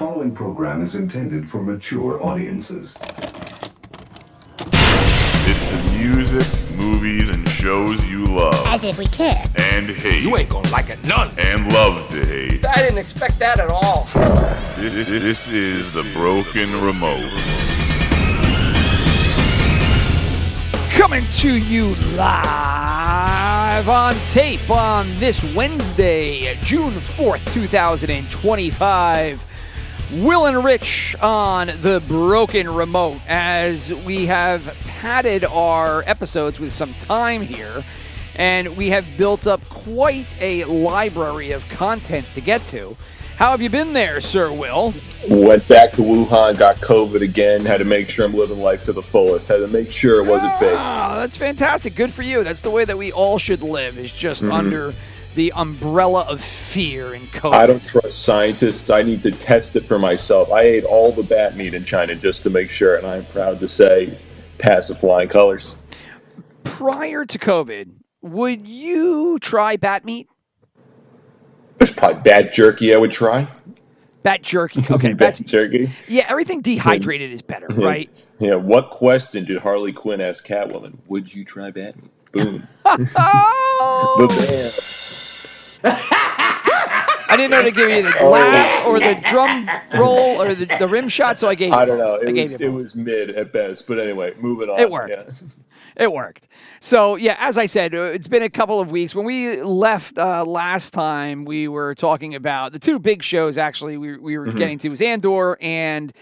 following program is intended for mature audiences. It's the music, movies, and shows you love. As if we care. And hate. You ain't gonna like it none. And love to hate. I didn't expect that at all. This is The Broken Remote. Coming to you live on tape on this Wednesday, June 4th, 2025. Will and Rich on The Broken Remote, as we have padded our episodes with some time here, and we have built up quite a library of content to get to. How have you been there, Sir Will? Went back to Wuhan, got COVID again, had to make sure I'm living life to the fullest, had to make sure it wasn't fake. That's fantastic. Good for you. That's the way that we all should live, is just under the umbrella of fear and COVID. I don't trust scientists. I need to test it for myself. I ate all the bat meat in China just to make sure, and I'm proud to say, pass with flying colors. Prior to COVID, would you try bat meat? There's probably bat jerky I would try. Bat jerky. Okay, bat jerky. Yeah, everything dehydrated is better, right? Yeah, what question did Harley Quinn ask Catwoman? Would you try bat meat? Boom. Oh! I didn't know to give you the laugh or the drum roll or the rim shot, so I gave you I don't know. it was mid at best. But anyway, moving on. It worked. Yeah. It worked. So, yeah, as I said, it's been a couple of weeks. When we left last time, we were talking about the two big shows, actually, we were getting to was Andor and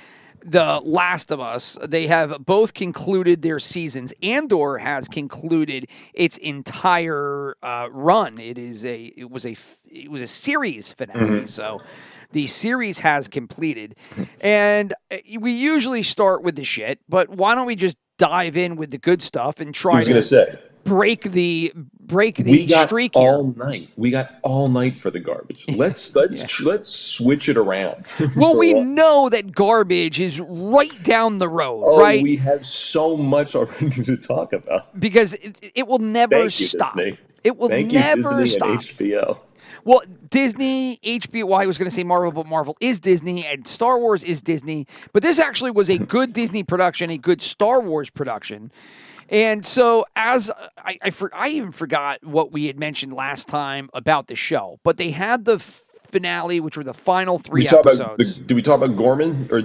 The Last of Us. They have both concluded their seasons. Andor has concluded its entire run. It was a series finale. So the series has completed. And we usually start with the shit, but why don't we just dive in with the good stuff and try to break the streak here. All night. We got all night for the garbage. Let's switch it around. Well, we know that garbage is right down the road, right? We have so much already to talk about because it will never stop. It will never stop. And HBO. Well, Disney, HBO, well, I was going to say Marvel, but Marvel is Disney, and Star Wars is Disney. But this actually was a good Disney production, a good Star Wars production. And so, as I even forgot what we had mentioned last time about the show, but they had the finale, which were the final three episodes. Did we talk about Gorman, or are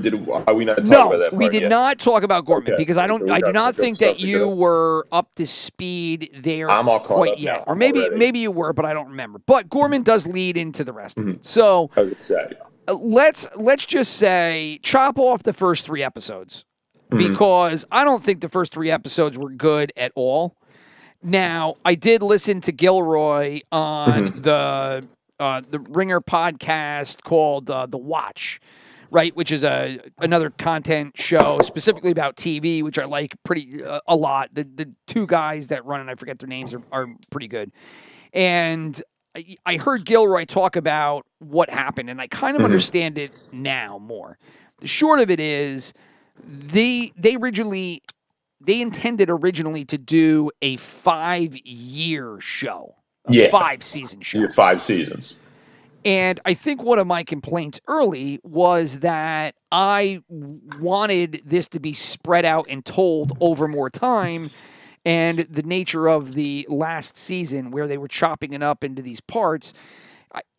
we not talking about that part? No, we did not talk about Gorman, because I do not think that you were up to speed there quite yet. Or maybe you were, but I don't remember. But Gorman does lead into the rest of it. So I would say. Let's just say chop off the first three episodes, because I don't think the first three episodes were good at all. Now, I did listen to Gilroy on the Ringer podcast called The Watch, right, which is another content show specifically about TV, which I like a lot. The two guys that run it, I forget their names, are pretty good. And I heard Gilroy talk about what happened, and I kind of understand it now more. The short of it is they intended originally to do a 5-year show. A 5-season show. Yeah, 5 seasons. And I think one of my complaints early was that I wanted this to be spread out and told over more time. And the nature of the last season, where they were chopping it up into these parts,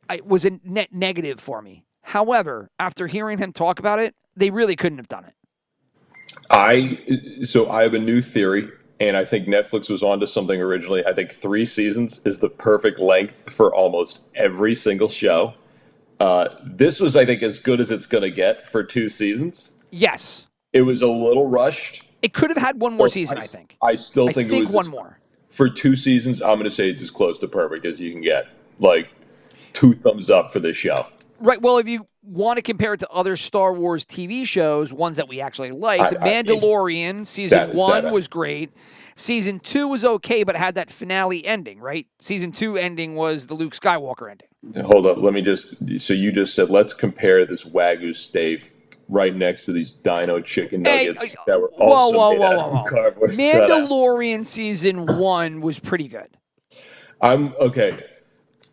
I was a net negative for me. However, after hearing him talk about it, they really couldn't have done it. So I have a new theory. And I think Netflix was onto something originally. I think 3 seasons is the perfect length for almost every single show. This was, I think, as good as it's going to get for 2 seasons. Yes. It was a little rushed. It could have had one more season, I think. I still think it was one more. For 2 seasons, I'm going to say it's as close to perfect as you can get. Like, 2 thumbs up for this show. Right. Well, if you want to compare it to other Star Wars TV shows, ones that we actually liked, Mandalorian season 1 was great. Season 2 was okay, but had that finale ending, right? Season 2 ending was the Luke Skywalker ending. Hold up. So you just said, let's compare this Wagyu steak right next to these Dino chicken nuggets that were also made out of cardboard Mandalorian season 1 was pretty good. Okay.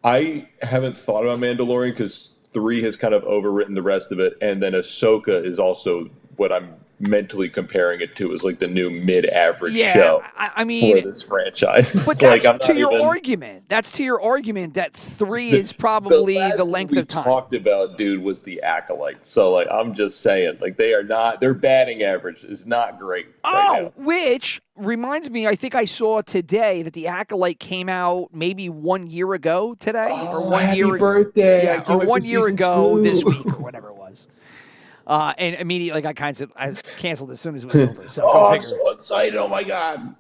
I haven't thought about Mandalorian because 3 has kind of overwritten the rest of it, and then Ahsoka is also what I'm mentally comparing it to as like the new mid-average show I mean, for this franchise. But Like, that's to your argument. That's to your argument that 3 is probably the length of time. The last we talked about, dude, was the Acolyte. So, like, I'm just saying, like, their batting average is not great right now. Which reminds me, I think I saw today that the Acolyte came out maybe 1 year ago today, or 1 year. Happy birthday! Yeah, or 1 year ago this week, or whatever it was. And immediately I canceled as soon as it was over. So I'm so excited! Oh my god!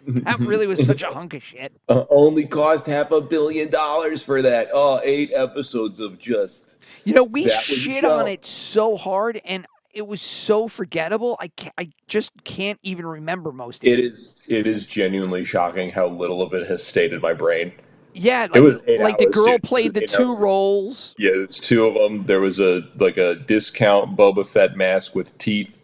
That really was such a hunk of shit. Only cost $500 million for that. 8 episodes of just. We shit on it so hard, and it was so forgettable. I just can't even remember most of it. It is genuinely shocking how little of it has stayed in my brain. Yeah, it was 8 like hours, the girl dude. played the 2 roles. Yeah, it's 2 of them. There was a discount Boba Fett mask with teeth.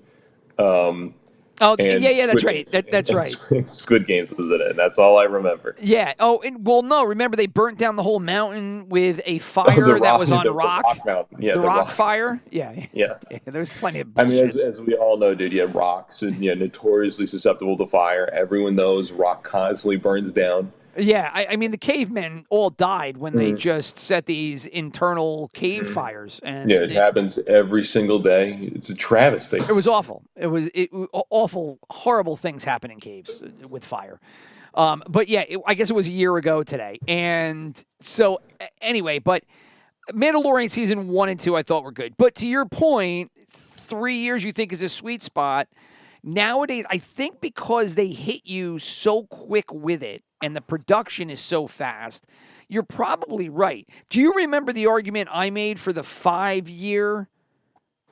That's right. That's right. Squid Games was in it, and that's all I remember. Yeah. No. Remember, they burnt down the whole mountain with a fire that was on rock. The rock mountain. Yeah, the rock fire. Yeah. Yeah. There's plenty of bullshit. I mean, as we all know, dude, rocks and notoriously susceptible to fire. Everyone knows rock constantly burns down. Yeah, I mean, the cavemen all died when they just set these internal cave fires. And it happens every single day. It's a travesty. It was awful. It was awful, horrible things happen in caves with fire. But yeah, I guess it was a year ago today. And so anyway, but Mandalorian season 1 and 2 I thought were good. But to your point, 3 years you think is a sweet spot. Nowadays, I think because they hit you so quick with it and the production is so fast, you're probably right. Do you remember the argument I made for the 5-year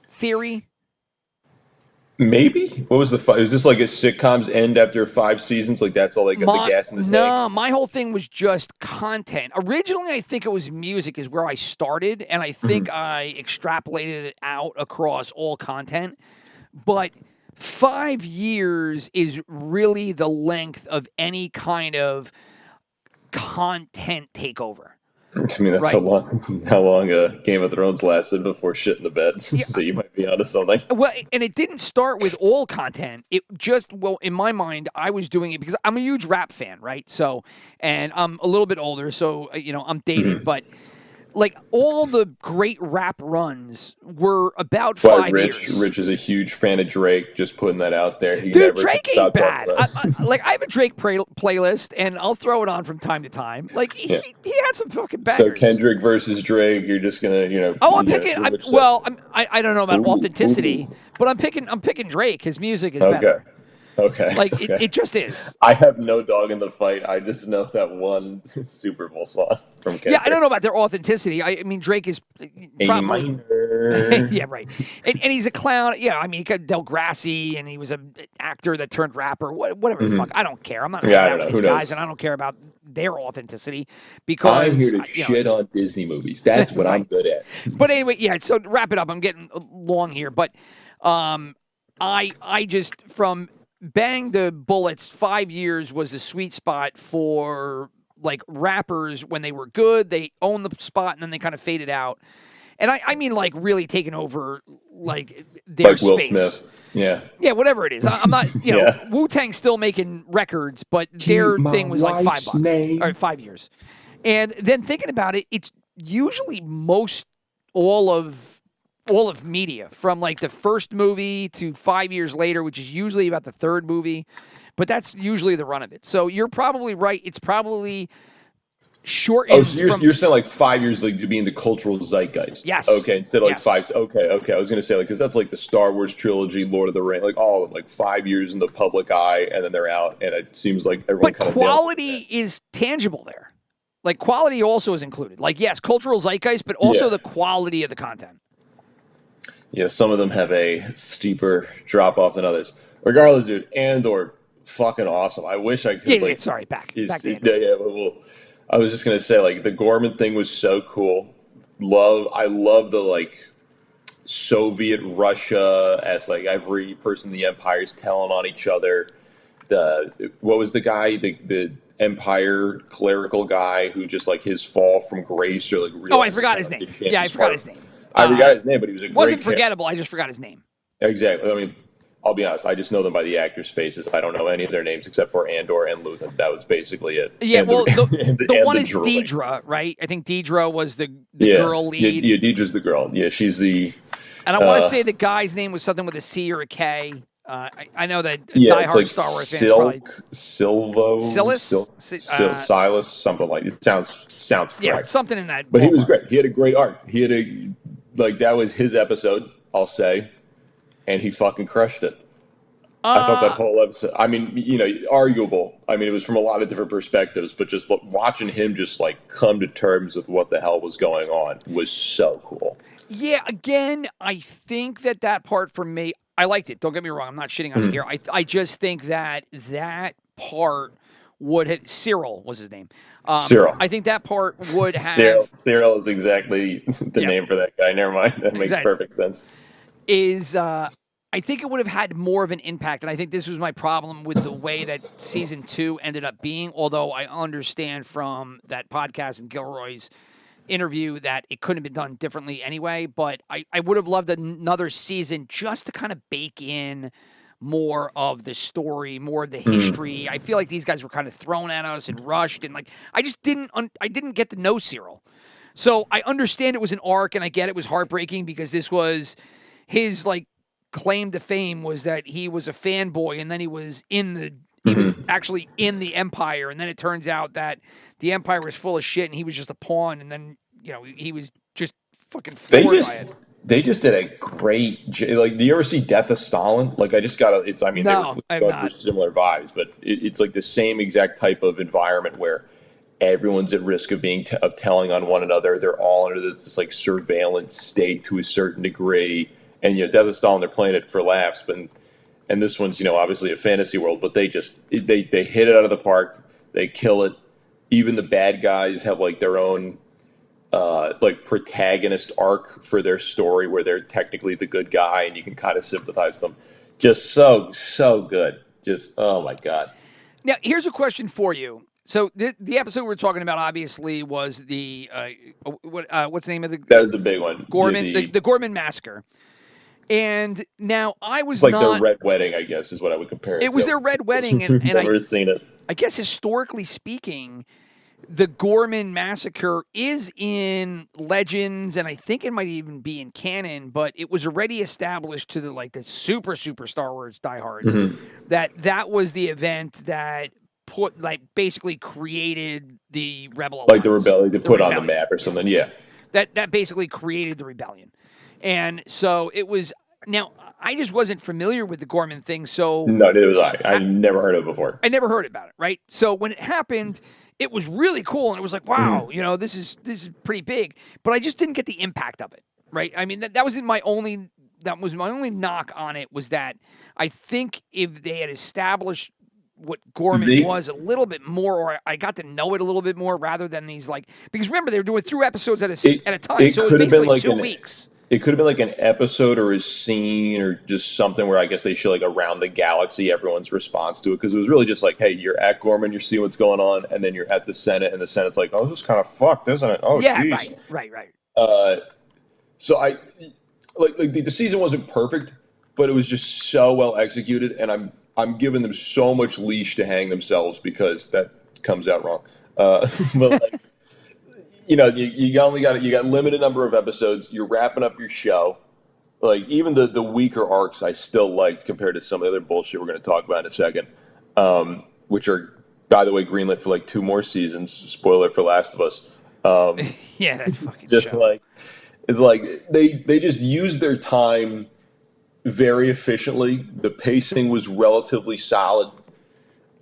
theory? Maybe. What was the is this like a sitcoms end after 5 seasons? Like that's all they got the gas in the tank? No, my whole thing was just content. Originally, I think it was music is where I started, and I think I extrapolated it out across all content. But 5 years is really the length of any kind of content takeover. I mean, that's right. how long Game of Thrones lasted before shit in the bed. Yeah. So you might be onto something. Well, and it didn't start with all content. It just, in my mind, I was doing it because I'm a huge rap fan, right? So, and I'm a little bit older, so, I'm dated, but like all the great rap runs were about 5 years. Rich is a huge fan of Drake. Just putting that out there. Dude, Drake ain't bad. I have a Drake playlist, and I'll throw it on from time to time. Like he had some fucking bangers. So Kendrick versus Drake, you're just gonna, I'm picking. I don't know about authenticity, but I'm picking Drake. His music is better. Okay. Like it just is. I have no dog in the fight. I just know that one Super Bowl song from Kendrick. Yeah, I don't know about their authenticity. I mean, Drake is probably yeah, right. And he's a clown. Yeah, I mean, he got Del Grassi, and he was an actor that turned rapper. Whatever the fuck. I don't care. I'm not about these guys, and I don't care about their authenticity because I'm here to shit on Disney movies. That's what I'm good at. But anyway, yeah. So to wrap it up, I'm getting long here, but I just from Bang the Bullets, 5 years was the sweet spot for like rappers when they were good. They owned the spot and then they kind of faded out. And I mean like really taking over like their like Will space. Smith. Yeah. Yeah, whatever it is. I'm not, Wu-Tang's still making records, but their thing was like $5 or 5 years. And then thinking about it, it's usually all of media from like the first movie to 5 years later, which is usually about the third movie, but that's usually the run of it. So you're probably right. It's probably shortened. Oh, so you're saying like 5 years like to be in the cultural zeitgeist? Yes. Okay, instead of like 5. Okay. I was gonna say like because that's like the Star Wars trilogy, Lord of the Rings, like all of them, like 5 years in the public eye, and then they're out, and it seems like everyone. But quality is tangible there. Like quality also is included. Like yes, cultural zeitgeist, but also the quality of the content. Yeah, some of them have a steeper drop off than others. Regardless, dude, Andor, fucking awesome. I wish I could. Back to Andor. I was just gonna say, like, the Gorman thing was so cool. I love the like Soviet Russia as like every person in the Empire is telling on each other. what was the guy, the Empire clerical guy who just like his fall from grace or like. Oh, I forgot his name. Yeah, I forgot his name. I forgot his name, but he was a great. Wasn't forgettable. I just forgot his name. Exactly. I mean, I'll be honest. I just know them by the actors' faces. I don't know any of their names except for Andor and Luthen. That was basically it. Yeah, and well, the one is drooling. Deidre, right? I think Deidre was the girl lead. Yeah, Deidre's the girl. Yeah, she's the. And I want to say the guy's name was something with a C or a K. I know that diehard like Star Wars fans probably. Silas, something like it. Sounds correct. Yeah, something in that. But he was great. He had a great arc. He had that was his episode, I'll say, and he fucking crushed it. I thought that whole episode. I mean, arguable. I mean, it was from a lot of different perspectives, but just watching him just like come to terms with what the hell was going on was so cool. Yeah, again, I think that part for me, I liked it. Don't get me wrong. I'm not shitting on it here. I just think that part would have. Cyril was his name. Cyril. I think that part would have. Cyril is exactly the name for that guy. Never mind. That makes perfect sense. I think it would have had more of an impact, and I think this was my problem with the way that season 2 ended up being, although I understand from that podcast and Gilroy's interview that it couldn't have been done differently anyway, but I would have loved another season just to kind of bake in more of the story, more of the history. I feel like these guys were kind of thrown at us and rushed, and like I just didn't get to know Cyril. So I understand it was an arc, and I get it was heartbreaking because this was his like claim to fame was that he was a fanboy, and then he was actually in the Empire, and then it turns out that the Empire was full of shit, and he was just a pawn, and then he was just fucking floored by it. They just did a great like. Do you ever see Death of Stalin? Like I just got it's. I mean, no, they were going for similar vibes, but it's like the same exact type of environment where everyone's at risk of of telling on one another. They're all under this like surveillance state to a certain degree. And Death of Stalin, they're playing it for laughs, and this one's obviously a fantasy world, but they hit it out of the park. They kill it. Even the bad guys have like their own like protagonist arc for their story, where they're technically the good guy, and you can kind of sympathize with them. Just so good. Just oh my god. Now here's a question for you. So the episode we're talking about obviously was the what's the name of the? That was a big one. Gorman, the Gorman massacre. And now I was it's like their red wedding, I guess, is what I would compare it to. It was their red wedding, and never seen it. I guess historically speaking, the Gorman massacre is in Legends, and I think it might even be in canon. But it was already established to the super Star Wars diehards that was the event that basically created the rebel alliance. Like the rebellion to put on the map or something. Yeah, that basically created the rebellion. And so it was. Now, I just wasn't familiar with the Gorman thing, so no, neither was I. I never heard of it before. I never heard about it, right? So when it happened, it was really cool, and it was like, wow, this is pretty big. But I just didn't get the impact of it, right? I mean, that was my only knock on it was that I think if they had established what Gorman was a little bit more, or I got to know it a little bit more, rather than these because remember they were doing 3 episodes at a time, so it was basically 2 weeks. It could have been like an episode or a scene or just something where I guess they show like around the galaxy everyone's response to it, because it was really just like, hey, you're at Gorman, you're seeing what's going on, and then you're at the Senate, and the Senate's like, oh, this is kind of fucked, isn't it? Oh, yeah, geez. Right. So I like the season wasn't perfect, but it was just so well executed, and I'm giving them so much leash to hang themselves because that comes out wrong. But like. You got limited number of episodes. You're wrapping up your show. Like even the weaker arcs, I still liked compared to some of the other bullshit we're going to talk about in a second, which are, by the way, greenlit for like 2 more seasons. Spoiler for Last of Us. Yeah, that's fucking it's just show. It's like they just use their time very efficiently. The pacing was relatively solid.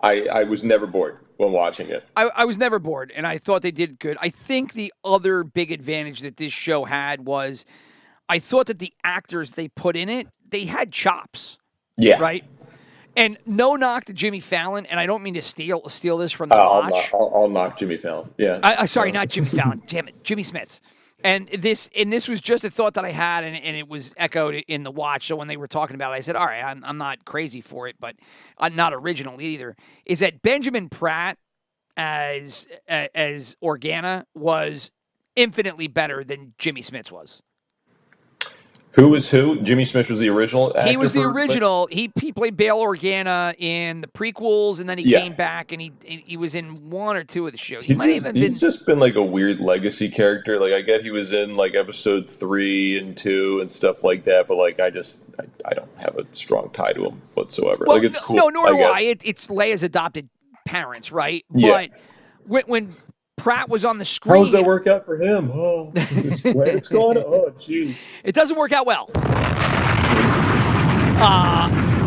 I was never bored when watching it. I was never bored, and I thought they did good. I think the other big advantage that this show had was I thought that the actors they put in it, they had chops. Yeah. Right? And no knock to Jimmy Fallon, and I don't mean to steal this from the watch. I'll knock Jimmy Fallon. Yeah. Sorry, not Jimmy Fallon. Damn it. Jimmy Smits. And this was just a thought that I had, and it was echoed in the watch. So when they were talking about it, I said, all right, I'm not crazy for it, but I'm not original either. Is that Benjamin Pratt as Organa was infinitely better than Jimmy Smits was. Who was who? Jimmy Smith was the original actor? He was the original. He played Bail Organa in the prequels, and then he came back, and he was in one or two of the shows. He's just been like a weird legacy character. Like, I get he was in like episode 3 and 2 and stuff like that, but like I don't have a strong tie to him whatsoever. Well, like, it's cool. No, nor do I. It's Leia's adopted parents, right? Yeah. But when Pratt was on the screen. How does that work out for him? Oh, it's going. Oh, jeez. It doesn't work out well.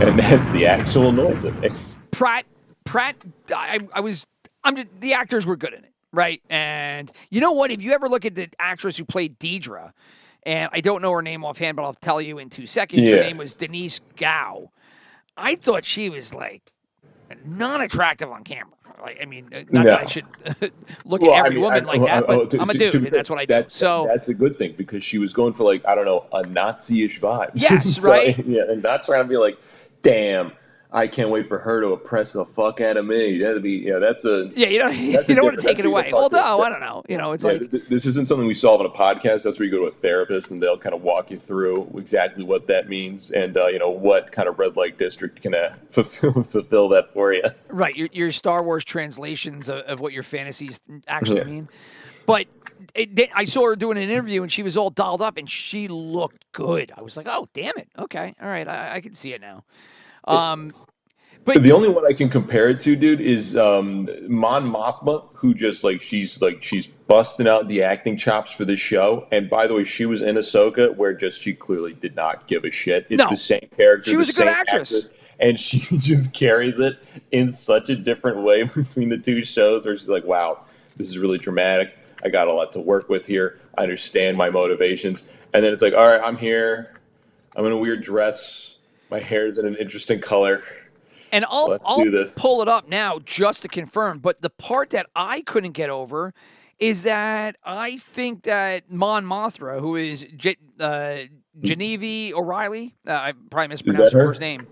And that's the actual noise it makes. Pratt. The actors were good in it, right? And you know what? If you ever look at the actress who played Deidre, and I don't know her name offhand, but I'll tell you in 2 seconds. Her name was Denise Gow. I thought she was like not attractive on camera. Like, I mean, not that I should look at every woman like that, but I'm a dude, and that's what I do. So that's a good thing because she was going for like, I don't know, a Nazi-ish vibe. Yes, so, right? Yeah, and not trying to be like, damn, I can't wait for her to oppress the fuck out of me. That'd be, you don't want to take it away. Although I don't know, it's like this isn't something we solve on a podcast. That's where you go to a therapist and they'll kind of walk you through exactly what that means and what kind of red light district can fulfill that for you. Right, your Star Wars translations of what your fantasies actually mean. But I saw her doing an interview and she was all dolled up and she looked good. I was like, oh damn it, okay, all right, I can see it now. But the only one I can compare it to, dude, is Mon Mothma, who just she's busting out the acting chops for this show. And by the way, she was in Ahsoka, where she clearly did not give a shit. It's the same character. She was a good actress, and she just carries it in such a different way between the two shows. Where she's like, "Wow, this is really dramatic. I got a lot to work with here. I understand my motivations." And then it's like, "All right, I'm here. I'm in a weird dress. My hair's in an interesting color." And I'll pull it up now just to confirm. But the part that I couldn't get over is that I think that Mon Mothra, who is Genevieve O'Reilly, I probably mispronounced her first name.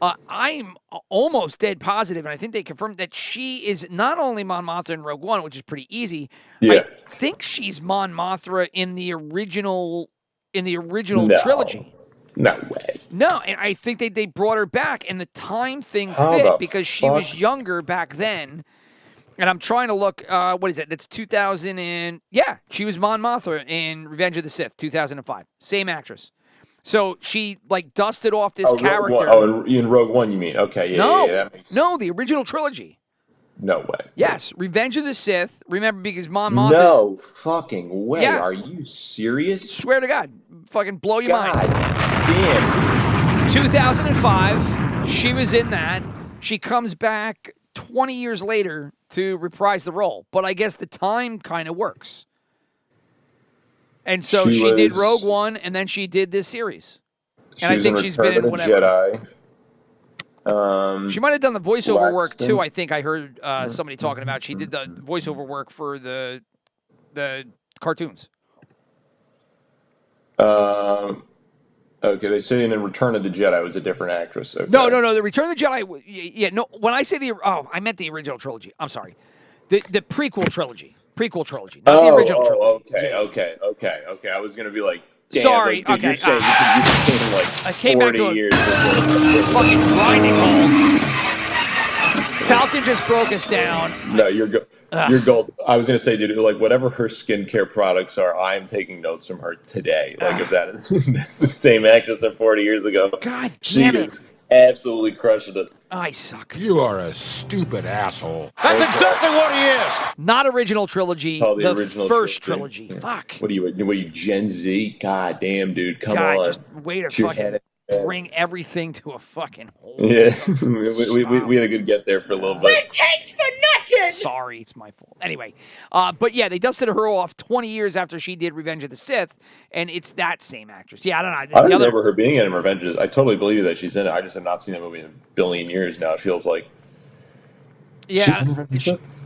I'm almost dead positive, and I think they confirmed that she is not only Mon Mothra in Rogue One, which is pretty easy. Yeah. I think she's Mon Mothra in the original trilogy. No way. No, and I think they brought her back, and the time thing fit because she was younger back then. And I'm trying to look, what is it? That's 2000 and... Yeah, she was Mon Mothra in Revenge of the Sith, 2005. Same actress. So she, dusted off this character. In Rogue One, you mean? Okay, No, the original trilogy. No way. Yes, Revenge of the Sith. Remember, because Mon Mothra... No fucking way. Yeah. Are you serious? Swear to God. Fucking blow your mind. Damn. 2005, she was in that. She comes back 20 years later to reprise the role. But I guess the time kind of works. And so she did Rogue One, and then she did this series. And I think she's been in whatever. Jedi. She might have done the voiceover work, too. I think I heard somebody talking about. She did the voiceover work for the cartoons. Okay, they say in the Return of the Jedi was a different actress. Okay. No. The Return of the Jedi. Yeah, no. When I say I meant the original trilogy. I'm sorry, the prequel trilogy, not the original trilogy. Okay. I was gonna be like, damn, sorry. Dude, okay, you're saying I came 40 back to years. Fucking grinding hole. Falcon just broke us down. No, you're good. You're gold. I was gonna say, dude, whatever her skincare products are, I am taking notes from her today. If that's the same actress of 40 years ago. God she damn it! Is absolutely crushing it. I suck. You are a stupid asshole. That's exactly what he is. Not original trilogy. Oh, the original first trilogy. Fuck. What are you, Gen Z? God damn, dude. Come on. Just way to fucking bring everything to a fucking hole. Yeah, we had a good get there for a little bit. It takes for nothing. Sorry, it's my fault. Anyway, but yeah, they dusted her off 20 years after she did Revenge of the Sith, and it's that same actress. Yeah, I don't know. I remember her being in Revenge. I totally believe that she's in it. I just have not seen that movie in a billion years now. It feels like. Yeah,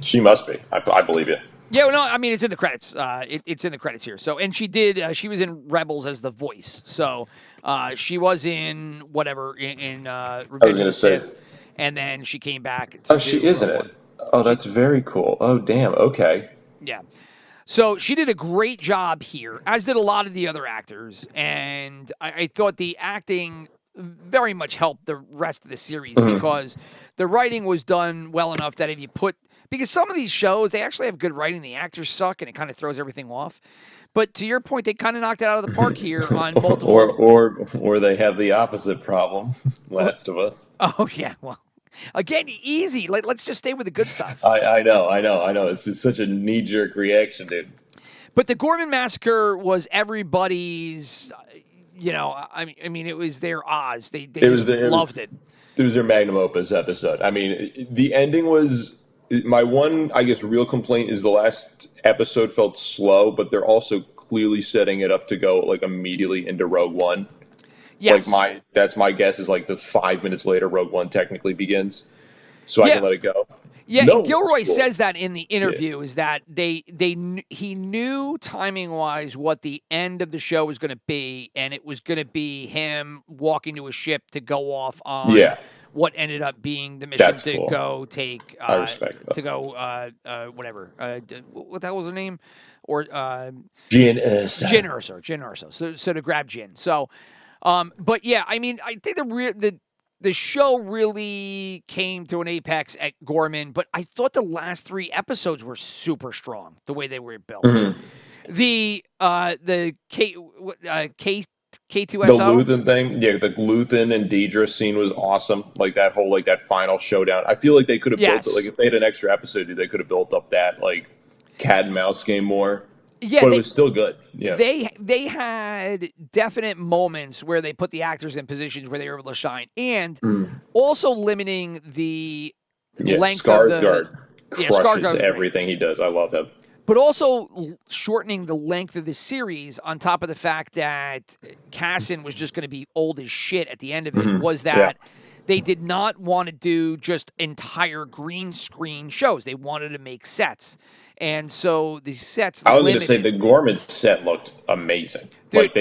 she must be. I believe you. Yeah, well, no, I mean it's in the credits. It's in the credits here. So, and she did. She was in Rebels as the voice. So, she was in whatever in Revenge of the Sith, and then she came back. Oh, she is in it. Oh, that's very cool. Oh, damn. Okay. Yeah. So she did a great job here, as did a lot of the other actors, and I thought the acting very much helped the rest of the series because the writing was done well enough that if you put because some of these shows they actually have good writing, the actors suck, and it kind of throws everything off. But to your point, they kind of knocked it out of the park here on multiple. or they have the opposite problem. Last of Us. Oh yeah, well. Again, easy. Let's just stay with the good stuff. I know. It's such a knee-jerk reaction, dude. But the Gorman Massacre was everybody's, I mean, it was their Oz. They loved it. It was their magnum opus episode. I mean, the ending was my one, I guess, real complaint is the last episode felt slow, but they're also clearly setting it up to go like immediately into Rogue One. Yes. Like that's my guess is like the 5 minutes later Rogue One technically begins, so I can let it go. Yeah, and Gilroy says that in the interview is that he knew timing wise what the end of the show was going to be, and it was going to be him walking to a ship to go off on what ended up being the mission go take I respect that. to go whatever what the hell was her name or Jyn Erso. Jyn Erso. So to grab Jyn. So. But yeah, I mean, I think the show really came to an apex at Gorman, but I thought the last 3 episodes were super strong the way they were built. Mm-hmm. The K2SO, the Luthen thing, the Luthen and Deidre scene was awesome. Like that whole that final showdown. I feel like they could have built it. Like if they had an extra episode, they could have built up that like cat and mouse game more. Yeah, but it was still good. Yeah, they had definite moments where they put the actors in positions where they were able to shine, and also limiting the length of the crushes everything he does. I love him, but also shortening the length of the series. On top of the fact that Cassian was just going to be old as shit at the end of it, was that. They did not want to do just entire green screen shows. They wanted to make sets. And so the sets I was going to say the Gorman set looked amazing. Dude,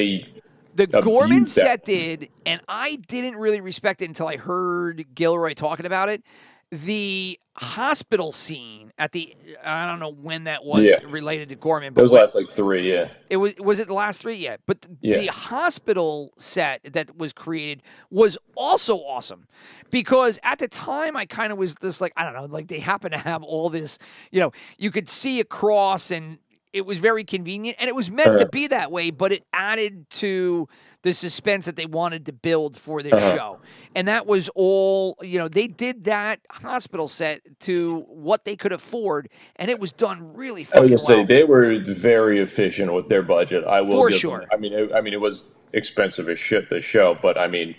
the Gorman set did, and I didn't really respect it until I heard Gilroy talking about it. The hospital scene at the I don't know when that was related to Gorman, but those last like 3, It was it the last 3? Yeah. But the hospital set that was created was also awesome. Because at the time I kind of was just like, I don't know, like they happen to have all this, you could see across and it was very convenient and it was meant to be that way, but it added to the suspense that they wanted to build for this show. And that was all, they did that hospital set to what they could afford, and it was done really fucking well. I was going to say, they were very efficient with their budget. I will for sure. I mean, it was expensive as shit, this show, but I mean,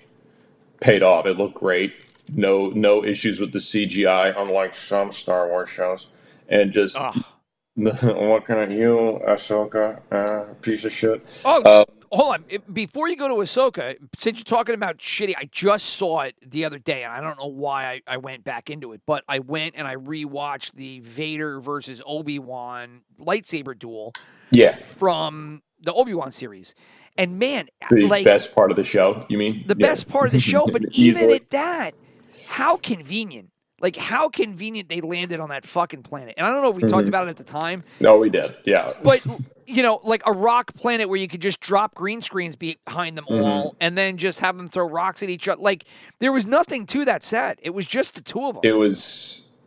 paid off. It looked great. No issues with the CGI, unlike some Star Wars shows. And just... looking at you, Ahsoka, piece of shit. Hold on. Before you go to Ahsoka, since you're talking about shitty, I just saw it the other day. And I don't know why I went back into it, but I went and I rewatched the Vader versus Obi-Wan lightsaber duel from the Obi-Wan series. And man, the best part of the show, you mean? The best part of the show, but even at that, how convenient. Like, how convenient they landed on that fucking planet. And I don't know if we talked about it at the time. No, we did, yeah. But, like a rock planet where you could just drop green screens behind them all and then just have them throw rocks at each other. Like, there was nothing to that set. It was just the two of them.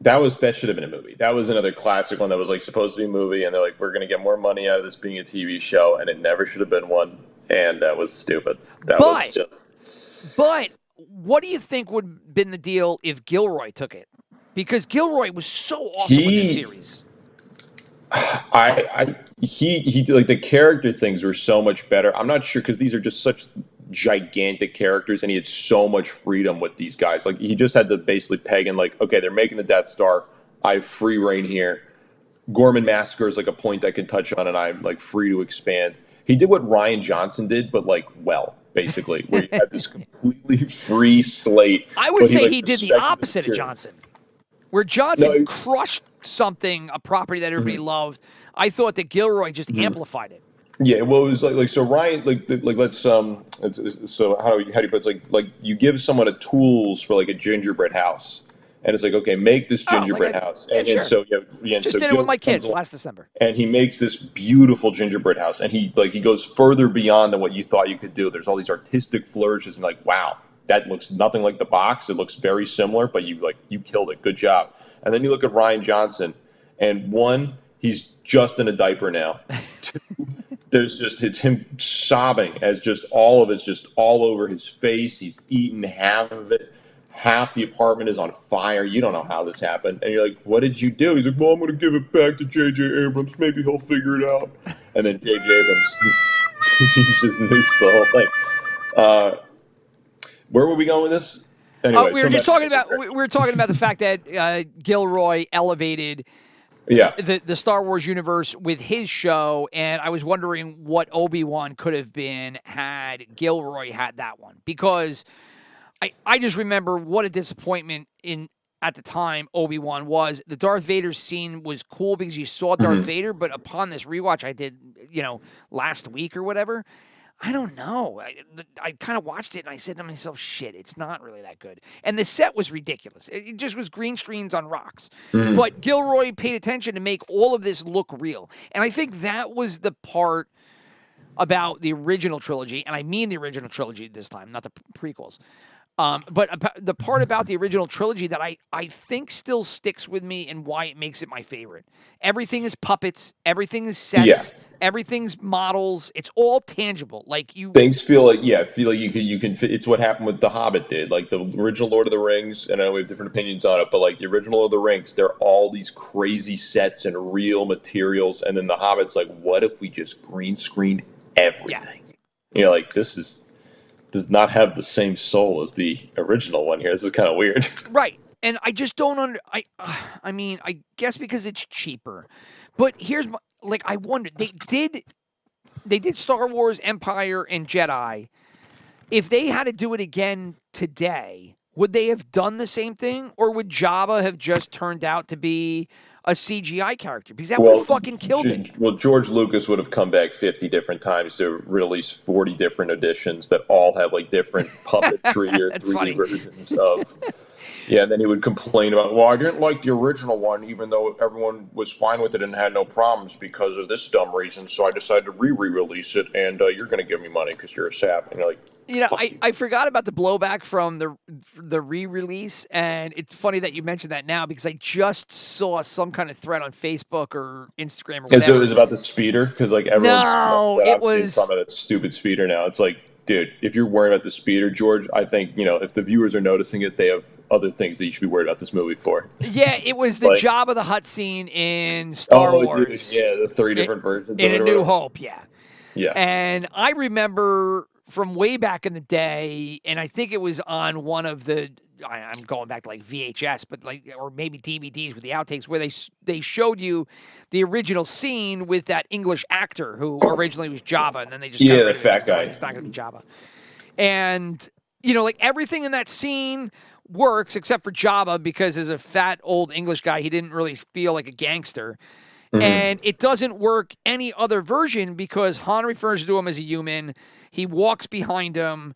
That should have been a movie. That was another classic one that was, like, supposed to be a movie. And they're like, we're going to get more money out of this being a TV show. And it never should have been one. And that was stupid. But what do you think would have been the deal if Gilroy took it? Because Gilroy was so awesome with the series. He like the character things were so much better. I'm not sure because these are just such gigantic characters, and he had so much freedom with these guys. Like he just had to basically peg in, like, okay, they're making the Death Star. I have free reign here. Gorman Massacre is like a point I can touch on, and I'm like free to expand. He did what Rian Johnson did, but like basically, where he had this completely free slate. I would say he did the opposite of Johnson, where Johnson crushed something, a property that everybody loved. I thought that Gilroy just amplified it. Yeah, well, it was like so Ryan, let's so how do you put it? Like you give someone a tools for like a gingerbread house, and it's like, okay, make this gingerbread house, and sure. and Just so did it with my kids last December. and he makes this beautiful gingerbread house, and he goes further beyond than what you thought you could do. There's all these artistic flourishes, and like, wow, that looks nothing like the box. It looks very similar, but you killed it. Good job. And then you look at Ryan Johnson, and one, he's just in a diaper now. Two, it's him sobbing as just all of it's just all over his face. He's eaten half of it. Half the apartment is on fire. You don't know how this happened. And you're like, what did you do? He's like, well, I'm going to give it back to J.J. Abrams. Maybe he'll figure it out. And then J.J. Abrams, he just nukes the whole thing. Where were we going with this? Anyway, we were talking about the fact that Gilroy elevated the Star Wars universe with his show, and I was wondering what Obi-Wan could have been had Gilroy had that one, because I just remember what a disappointment at the time Obi-Wan was. The Darth Vader scene was cool because you saw Darth Vader, but upon this rewatch I did, last week or whatever, I don't know. I kind of watched it and I said to myself, shit, it's not really that good. And the set was ridiculous. It just was green screens on rocks. But Gilroy paid attention to make all of this look real. And I think that was the part about the original trilogy, and I mean the original trilogy this time, not the prequels. But the part about the original trilogy that I think still sticks with me and why it makes it my favorite. Everything is puppets. Everything is sets. Yeah. Everything's models. It's all tangible. Things feel like you can fit. It's what happened with The Hobbit did. Like the original Lord of the Rings, and I know we have different opinions on it, but like the original Lord of the Rings, they're all these crazy sets and real materials. And then The Hobbit's like, what if we just green screened everything? Yeah. Like does not have the same soul as the original one here. This is kind of weird. Right. And I just don't I mean, I guess because it's cheaper. But here's I wonder, they did Star Wars, Empire, and Jedi. If they had to do it again today, would they have done the same thing? Or would Jabba have just turned out to be a CGI character? Because that would have fucking killed it. Well, George Lucas would have come back 50 different times to release 40 different editions that all have like different puppetry or 3D versions of. Yeah, and then he would complain about, well, I didn't like the original one, even though everyone was fine with it and had no problems because of this dumb reason. So I decided to re-release it, and you're going to give me money because you're a sap. And you're like, I forgot about the blowback from the re-release, and it's funny that you mentioned that now because I just saw some kind of thread on Facebook or Instagram or whatever. So it was about the speeder? Because like everyone's some of that stupid speeder now. It's like, dude, if you're worried about the speeder, George, I think, if the viewers are noticing it, they have other things that you should be worried about this movie for. Yeah, it was the Jabba the Hutt scene in Star Wars. Dude, yeah, the 3 different versions in A New Hope, yeah. Yeah. And I remember from way back in the day, and I think it was on one of the, I'm going back to like VHS, but or maybe DVDs with the outtakes, where they showed you the original scene with that English actor who originally was Jabba, and then they just got rid the of fat guy. It's not going to be Jabba. And, everything in that scene works except for Jabba, because as a fat old English guy, he didn't really feel like a gangster. Mm-hmm. And it doesn't work any other version because Han refers to him as a human. He walks behind him.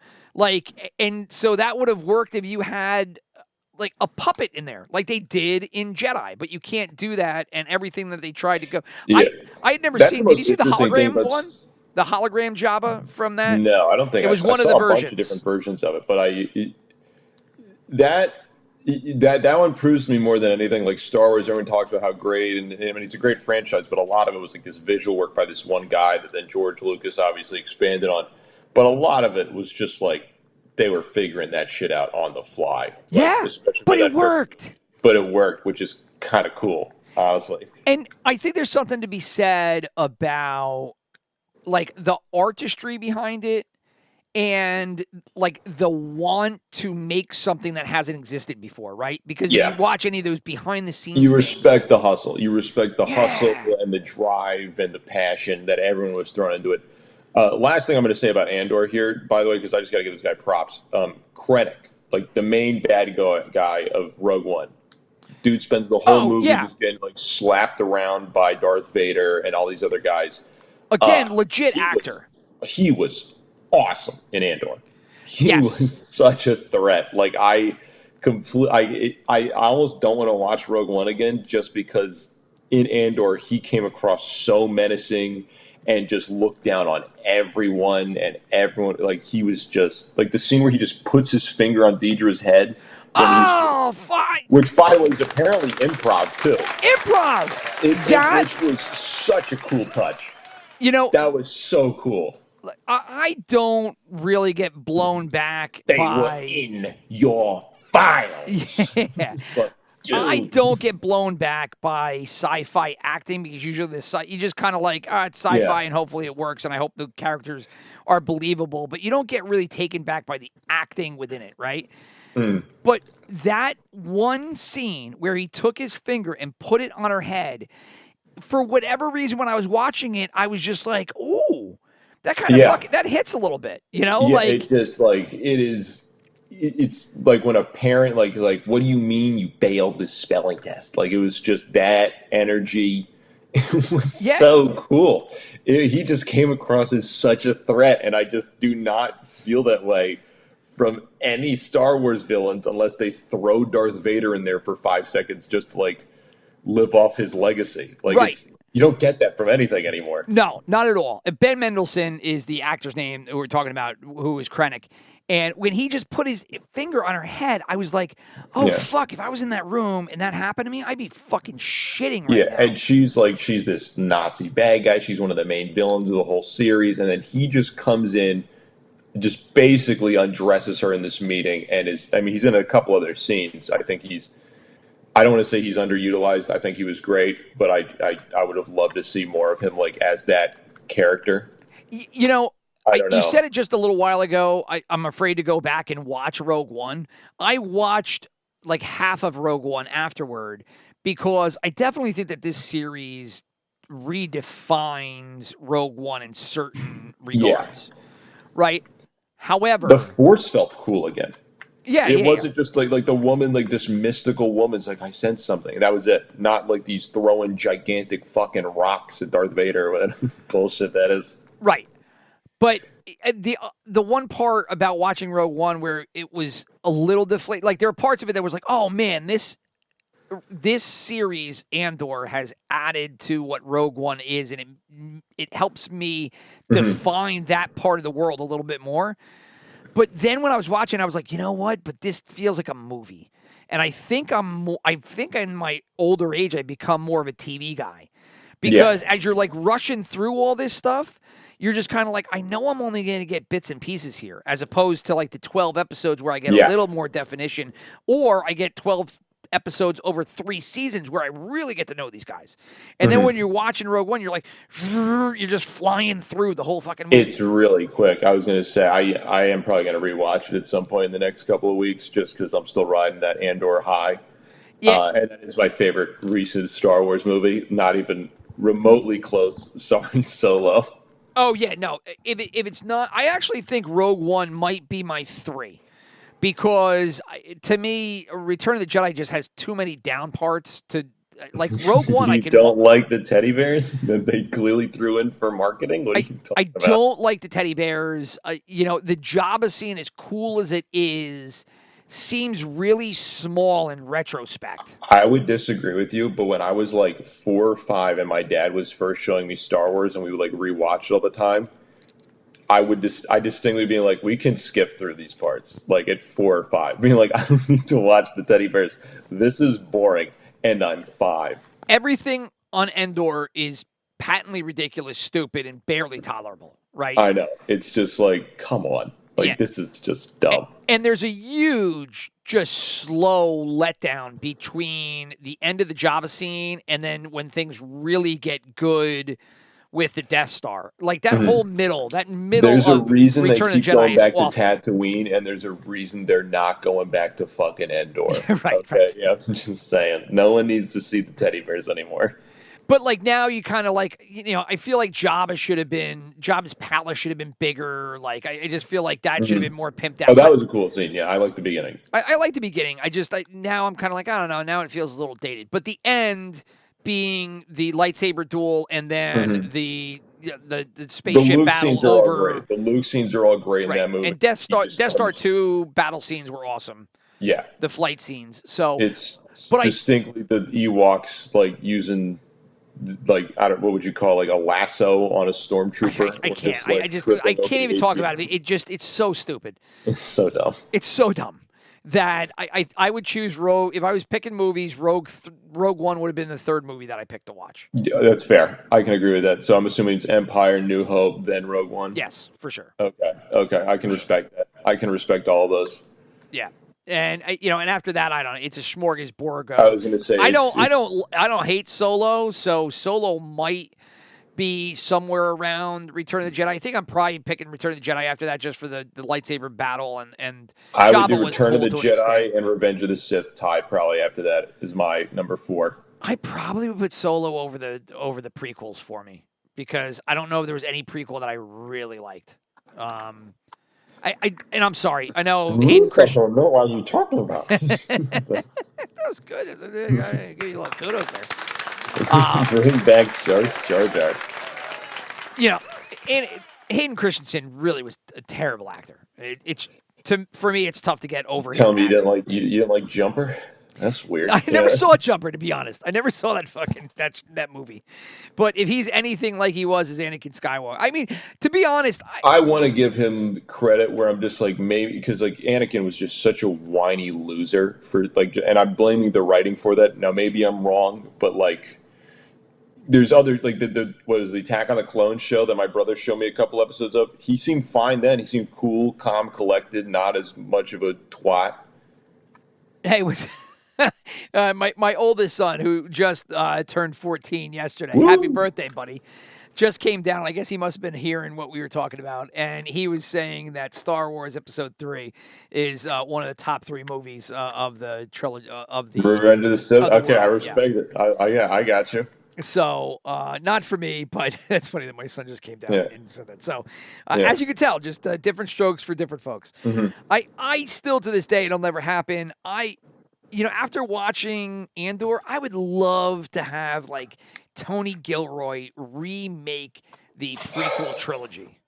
And so that would have worked if you had a puppet in there, like they did in Jedi, but you can't do that. And everything that they tried to go, I had never seen. Did you see the hologram one? The hologram Jabba from that? No, I don't think it was one of the versions. A bunch of different versions of it, but that one proves to me more than anything. Like Star Wars, everyone talks about how great, and I mean it's a great franchise, but a lot of it was like this visual work by this one guy that then George Lucas obviously expanded on. But a lot of it was just like they were figuring that shit out on the fly. Yeah, but it worked. But it worked, which is kind of cool, honestly. And I think there's something to be said about the artistry behind it. And the want to make something that hasn't existed before, right? Because if you watch any of those behind the scenes, you respect the hustle. You respect the hustle and the drive and the passion that everyone was throwing into it. Last thing I'm going to say about Andor here, by the way, because I just got to give this guy props. Krennic, the main bad guy of Rogue One. Dude spends the whole movie yeah. just getting like slapped around by Darth Vader and all these other guys. Again, legit he actor. He was awesome in Andor. He Yes. was such a threat. Like I almost don't want to watch Rogue One again just because in Andor he came across so menacing and just looked down on everyone and everyone. Like he was just like the scene where he just puts his finger on Deidre's head. Fine. Which, by the way, is apparently improv too. Improv. Which was such a cool touch. That was so cool. I don't really get blown back They by... were in your files. Yeah. Like, I don't get blown back by sci-fi acting because usually you just kind of like, it's sci-fi and hopefully it works and I hope the characters are believable, but you don't get really taken back by the acting within it, right? But that one scene where he took his finger and put it on her head, for whatever reason, when I was watching it, I was just like, ooh, that kind of that hits a little bit, it just like it's like when a parent like what do you mean you failed this spelling test? Like it was just that energy. It was so cool. He just came across as such a threat, and I just do not feel that way from any Star Wars villains unless they throw Darth Vader in there for 5 seconds just to like live off his legacy. Like you don't get that from anything anymore. No, not at all. Ben Mendelsohn is the actor's name who we're talking about, who is Krennic. And when he just put his finger on her head, I was like, fuck, if I was in that room and that happened to me, I'd be fucking shitting right now. And she's this Nazi bad guy. She's one of the main villains of the whole series. And then he just comes in, just basically undresses her in this meeting and he's in a couple other scenes. I don't want to say he's underutilized. I think he was great, but I would have loved to see more of him like as that character. You know, I don't know. You said it just a little while ago. I'm afraid to go back and watch Rogue One. I watched like half of Rogue One afterward because I definitely think that this series redefines Rogue One in certain regards. Right? However, the Force felt cool again. Yeah, it wasn't just like the woman, like this mystical woman's like, I sensed something. That was it. Not like these throwing gigantic fucking rocks at Darth Vader or whatever bullshit that is. Right. But the one part about watching Rogue One where it was a little deflated, like there are parts of it that was like, oh man, this series Andor has added to what Rogue One is, and it helps me define that part of the world a little bit more. But then when I was watching, I was like, you know what? But this feels like a movie, and I think I think in my older age I become more of a TV guy because as you're like rushing through all this stuff, you're just kind of like, I know I'm only going to get bits and pieces here, as opposed to like the 12 episodes where I get a little more definition, or I get 12 episodes over 3 seasons where I really get to know these guys. And then when you're watching Rogue One, you're like, you're just flying through the whole fucking movie. It's really quick. I was going to say, I am probably going to rewatch it at some point in the next couple of weeks just because I'm still riding that Andor high. Yeah. And that is my favorite recent Star Wars movie. Not even remotely close. Sorry, Solo. Oh, yeah, no. If it's not, I actually think Rogue One might be my 3. Because, to me, Return of the Jedi just has too many down parts to... Like, Rogue One, You don't like the teddy bears that they clearly threw in for marketing? What are you talking about? I don't like the teddy bears. The Jabba scene, as cool as it is, seems really small in retrospect. I would disagree with you, but when I was like 4 or 5 and my dad was first showing me Star Wars and we would like rewatch it all the time, I distinctly being like, we can skip through these parts, like at 4 or 5. Being like, I don't need to watch the teddy bears. This is boring, and I'm 5. Everything on Andor is patently ridiculous, stupid, and barely tolerable, right? I know. It's just like, come on. Like, this is just dumb. And there's a huge, just slow letdown between the end of the Jabba scene and then when things really get good with the Death Star. Like, that whole middle, there's a reason Return they of the keep going Jedi back to awful. Tatooine, and there's a reason they're not going back to fucking Andor. Right. Yeah, I'm just saying. No one needs to see the teddy bears anymore. But like now you kind of like, I feel like Jabba's palace should have been bigger. Like I just feel like that should have been more pimped out. Oh, that was a cool scene. Yeah, I like the beginning. I like the beginning. Now I'm kind of like, I don't know. Now it feels a little dated. But the end being the lightsaber duel and then the spaceship battle over. The Luke scenes are all great in that movie. And Death Star 2 battle scenes were awesome. Yeah. The flight scenes. So it's distinctly the Ewoks like using like what would you call like a lasso on a stormtrooper? I can't. I can't even talk about it. It's so stupid. It's so dumb. It's so dumb that I would choose Rogue. If I was picking movies, Rogue One would have been the third movie that I picked to watch. Yeah, that's fair. I can agree with that. So I'm assuming it's Empire, New Hope, then Rogue One. Yes, for sure. Okay. I can respect that. I can respect all of those. Yeah. And and after that, I don't know. It's a smorgasbord. I was going to say I don't hate Solo, so Solo might be somewhere around Return of the Jedi. I think I'm probably picking Return of the Jedi after that, just for the lightsaber battle and I Jabba would do was Return cool of the Jedi and Revenge of the Sith tied probably after that is my number 4. I probably would put Solo over the prequels for me because I don't know if there was any prequel that I really liked. And I'm sorry. I know Hayden Christensen. I don't know what you're talking about. That was good. I give you a little kudos there. Bring back Jar Jar. And Hayden Christensen really was a terrible actor. For me, it's tough to get over. Tell me you didn't like Jumper? That's weird. I never saw Jumper, to be honest. I never saw that movie. But if he's anything like he was as Anakin Skywalker, I mean, to be honest, I want to give him credit where I'm just like maybe because like Anakin was just such a whiny loser for like, and I'm blaming the writing for that. Now maybe I'm wrong, but like. There's other like the Attack on the Clones show that my brother showed me a couple episodes of. He seemed fine then. He seemed cool, calm, collected, not as much of a twat. Hey, my oldest son, who just turned 14 yesterday. Woo! Happy birthday, buddy. Just came down. I guess he must have been hearing what we were talking about. And he was saying that Star Wars Episode 3 is one of the top 3 movies of the trilogy. Of the Revenge of the Sith? Okay, I respect it. I got you. So, not for me, but it's funny that my son just came down and said that. So, as you can tell, just different strokes for different folks. Mm-hmm. I still, to this day, it'll never happen. After watching Andor, I would love to have, like, Tony Gilroy remake the prequel trilogy.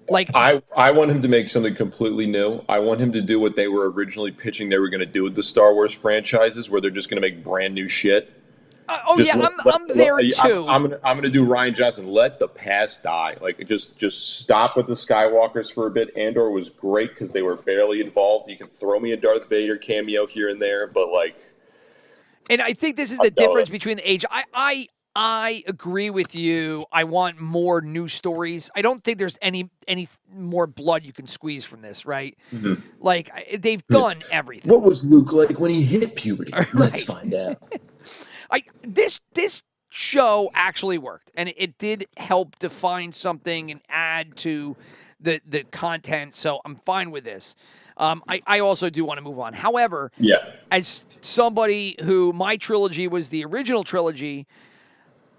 I want him to make something completely new. I want him to do what they were originally pitching they were going to do with the Star Wars franchises, where they're just going to make brand new shit. I'm there too. I'm gonna do Rian Johnson. Let the past die. Like just stop with the Skywalkers for a bit. Andor was great because they were barely involved. You can throw me a Darth Vader cameo here and there, but like. And I think this is the difference between the age. I agree with you. I want more new stories. I don't think there's any more blood you can squeeze from this, right? Mm-hmm. Like they've done everything. What was Luke like when he hit puberty? Let's find out. This show actually worked, and it did help define something and add to the content. So I'm fine with this. I also do want to move on. However, as somebody who my trilogy was the original trilogy.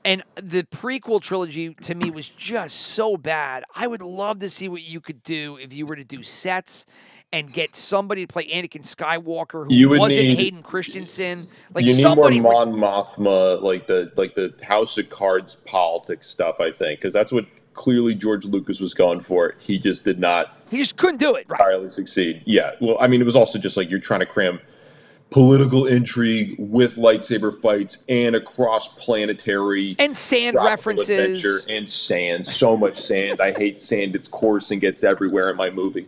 And the prequel trilogy, to me, was just so bad. I would love to see what you could do if you were to do sets and get somebody to play Anakin Skywalker who wasn't Hayden Christensen. Like you need more Mon Mothma, like the House of Cards politics stuff, I think, because that's what clearly George Lucas was going for. He just did not. He just couldn't do it. Entirely succeed. Yeah. Well, I mean, it was also just like you're trying to cram political intrigue with lightsaber fights and a cross-planetary and sand references and sand. So much sand. I hate sand. It's coarse and gets everywhere in my movie.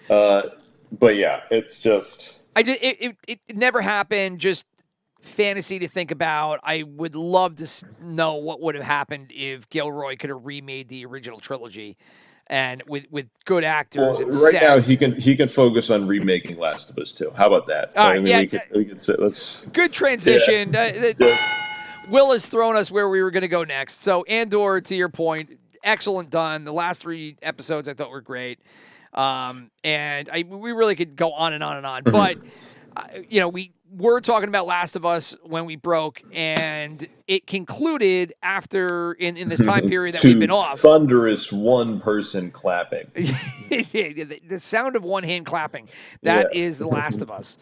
But yeah, it's just it never happened. Just fantasy to think about. I would love to know what would have happened if Gilroy could have remade the original trilogy. And with good actors, and right now he can focus on remaking Last of Us 2. How about that? All right, we can sit. Let's good transition. Yeah. Will has thrown us where we were going to go next. So Andor, to your point, excellent done. The last 3 episodes I thought were great, and we really could go on and on and on. Mm-hmm. But we were talking about Last of Us when we broke, and it concluded after in this time period that we've been off. Thunderous one person clapping. The sound of one hand clapping. That is The Last of Us.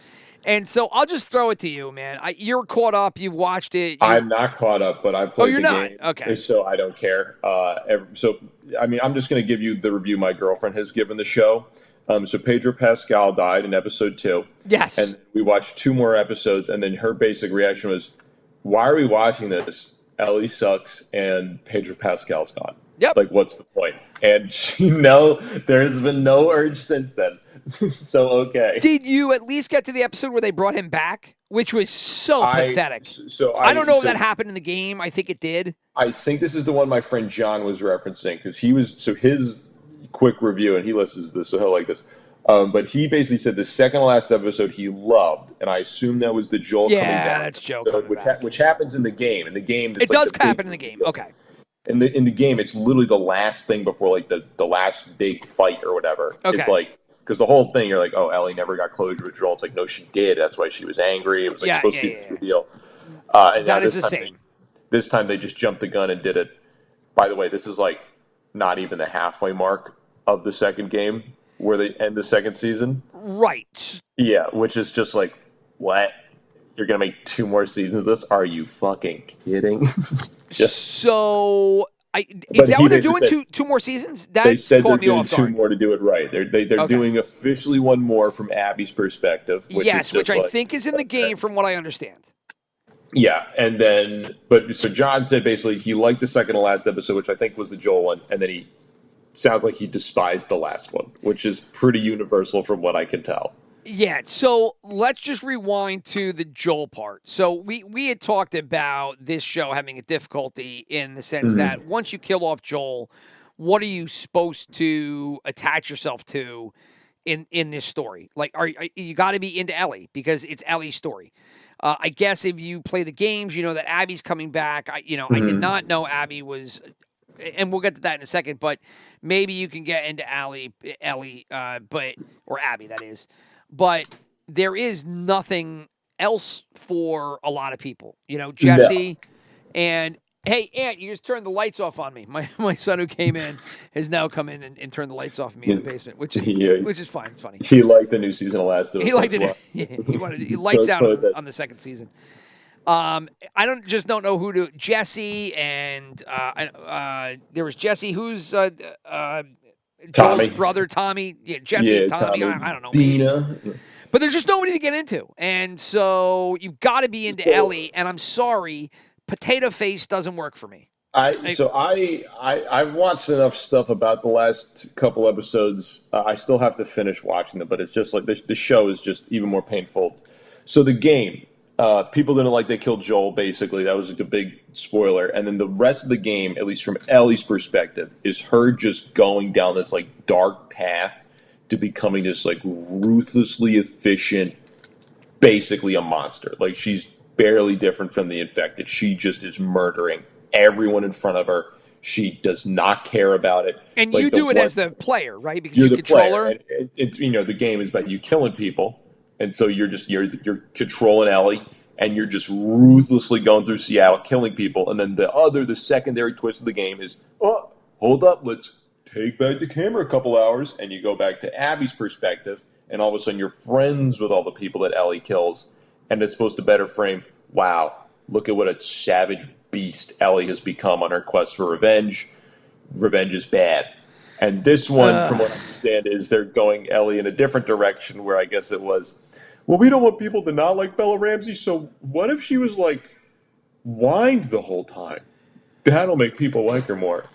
And so I'll just throw it to you, man. You're caught up. You've watched it. I'm not caught up, but I played you're the not? game. Okay. So I don't care. I'm just going to give you the review my girlfriend has given the show. So Pedro Pascal died in episode 2. Yes. And we watched 2 more episodes, and then her basic reaction was, why are we watching this? Ellie sucks, and Pedro Pascal's gone. Yep. Like, what's the point? And there's been no urge since then. So, okay. Did you at least get to the episode where they brought him back? Which was so pathetic. I don't know if that happened in the game. I think it did. I think this is the one my friend John was referencing, because his quick review, and he listens to this, so he'll like this. But he basically said the second to last episode he loved, and I assume that was the Joel coming down. Yeah, that's Joe coming back. Which happens in the game. In the game, it does happen in the game. Okay. In the game, it's literally the last thing before like the last big fight or whatever. Okay. It's like, because the whole thing, you're like, oh, Ellie never got closure with Joel. It's like, no, she did. That's why she was angry. It was supposed to be this reveal. And that is the same. This time they just jumped the gun and did it. By the way, this is like not even the halfway mark of the second game where they end the second season. Right. Yeah, which is just like, what? You're going to make 2 more seasons of this? Are you fucking kidding? So, is that what they're doing? Two more seasons? That they said caught they're me doing off guard. 2 more to do it right. They're doing officially 1 more from Abby's perspective. Which I think is in the game from what I understand. Yeah, and then, so John said basically he liked the second to last episode, which I think was the Joel one, and then he sounds like he despised the last one, which is pretty universal from what I can tell. Yeah, so let's just rewind to the Joel part. So we had talked about this show having a difficulty in the sense that once you kill off Joel, what are you supposed to attach yourself to in this story? Like, you got to be into Ellie because it's Ellie's story. I guess if you play the games, you know that Abby's coming back. I did not know Abby was, and we'll get to that in a second. But maybe you can get into Ellie, or Abby, that is. But there is nothing else for a lot of people. You know, Jesse and hey, Aunt, you just turned the lights off on me. My son who came in has now come in and turned the lights off on me in the basement, which is fine. It's funny. He liked the new season of Last of Us. He liked it. Well. Yeah, he lights out on the second season. I don't know who to Jesse and there was Jesse who's Joel's brother Tommy. Yeah, Jesse and Tommy. I don't know. Dina. But there's just nobody to get into. And so you've got to be into Ellie, and I'm sorry, Potato Face doesn't work for me. I've watched enough stuff about the last couple episodes. I still have to finish watching them, but it's just like the show is just even more painful. So the game, people didn't like they killed Joel, basically. That was like a big spoiler. And then the rest of the game, at least from Ellie's perspective, is her just going down this like dark path to becoming this like ruthlessly efficient, basically a monster. Like she's barely different from the infected. She just is murdering everyone in front of her. She does not care about it. And like you do it as the player, right? Because you control her. And the game is about you killing people, and so you're controlling Ellie, and you're just ruthlessly going through Seattle killing people. And then the secondary twist of the game is, oh, hold up, let's take back the camera a couple hours, and you go back to Abby's perspective, and all of a sudden you're friends with all the people that Ellie kills, and it's supposed to better frame, wow, look at what a savage beast Ellie has become on her quest for revenge. Revenge is bad. And this one, from what I understand, is they're going Ellie in a different direction, where I guess it was, well, we don't want people to not like Bella Ramsey, so what if she was like whined the whole time? That'll make people like her more.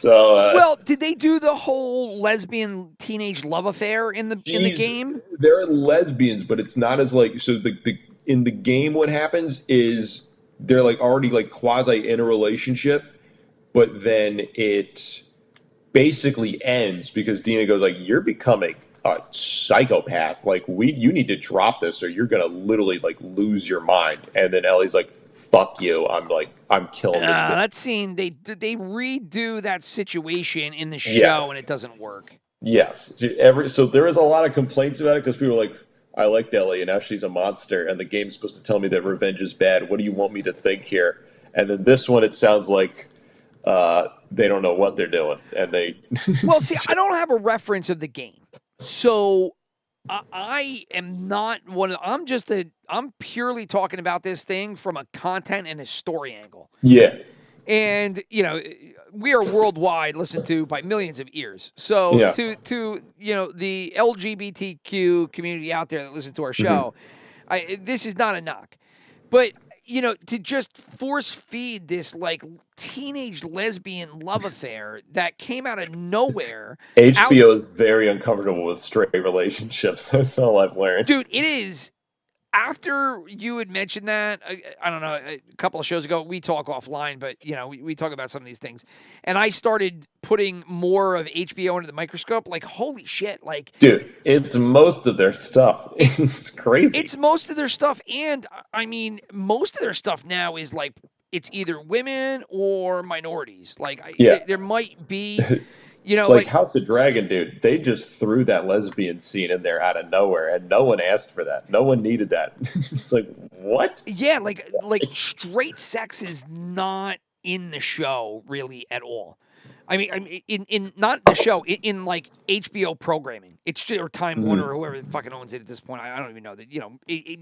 Well, did they do the whole lesbian teenage love affair in the game? They're lesbians, but it's not as like, so in the game what happens is they're like already like quasi in a relationship, but then it basically ends because Dina goes like, you're becoming a psychopath. Like you need to drop this or you're gonna literally like lose your mind. And then Ellie's like, fuck you. I'm killing this bitch. That scene, they redo that situation in the show and it doesn't work. Yes. So there is a lot of complaints about it because people are like, I liked Ellie, and now she's a monster, and the game's supposed to tell me that revenge is bad. What do you want me to think here? And then this one, it sounds like they don't know what they're doing, and they. Well, see, I don't have a reference of the game, so I am not one of. I'm purely talking about this thing from a content and a story angle. Yeah. And we are worldwide, listened to by millions of ears. So to the LGBTQ community out there that listens to our show, this is not a knock, but to just force feed this like teenage lesbian love affair that came out of nowhere. HBO is very uncomfortable with straight relationships. That's all I've learned, dude. It is. After you had mentioned that, I don't know, a couple of shows ago, we talk offline, but, we talk about some of these things. And I started putting more of HBO under the microscope. Like, holy shit. Like, dude, it's most of their stuff. It's crazy. It's most of their stuff. And, I mean, most of their stuff now is like, it's either women or minorities. Like, there might be... like House of Dragon, dude, they just threw that lesbian scene in there out of nowhere, and no one asked for that. No one needed that. It's like, what? Yeah, like straight sex is not in the show really at all. I mean, in not the show, in like HBO programming. It's just, or Time Warner or whoever fucking owns it at this point. I don't even know that.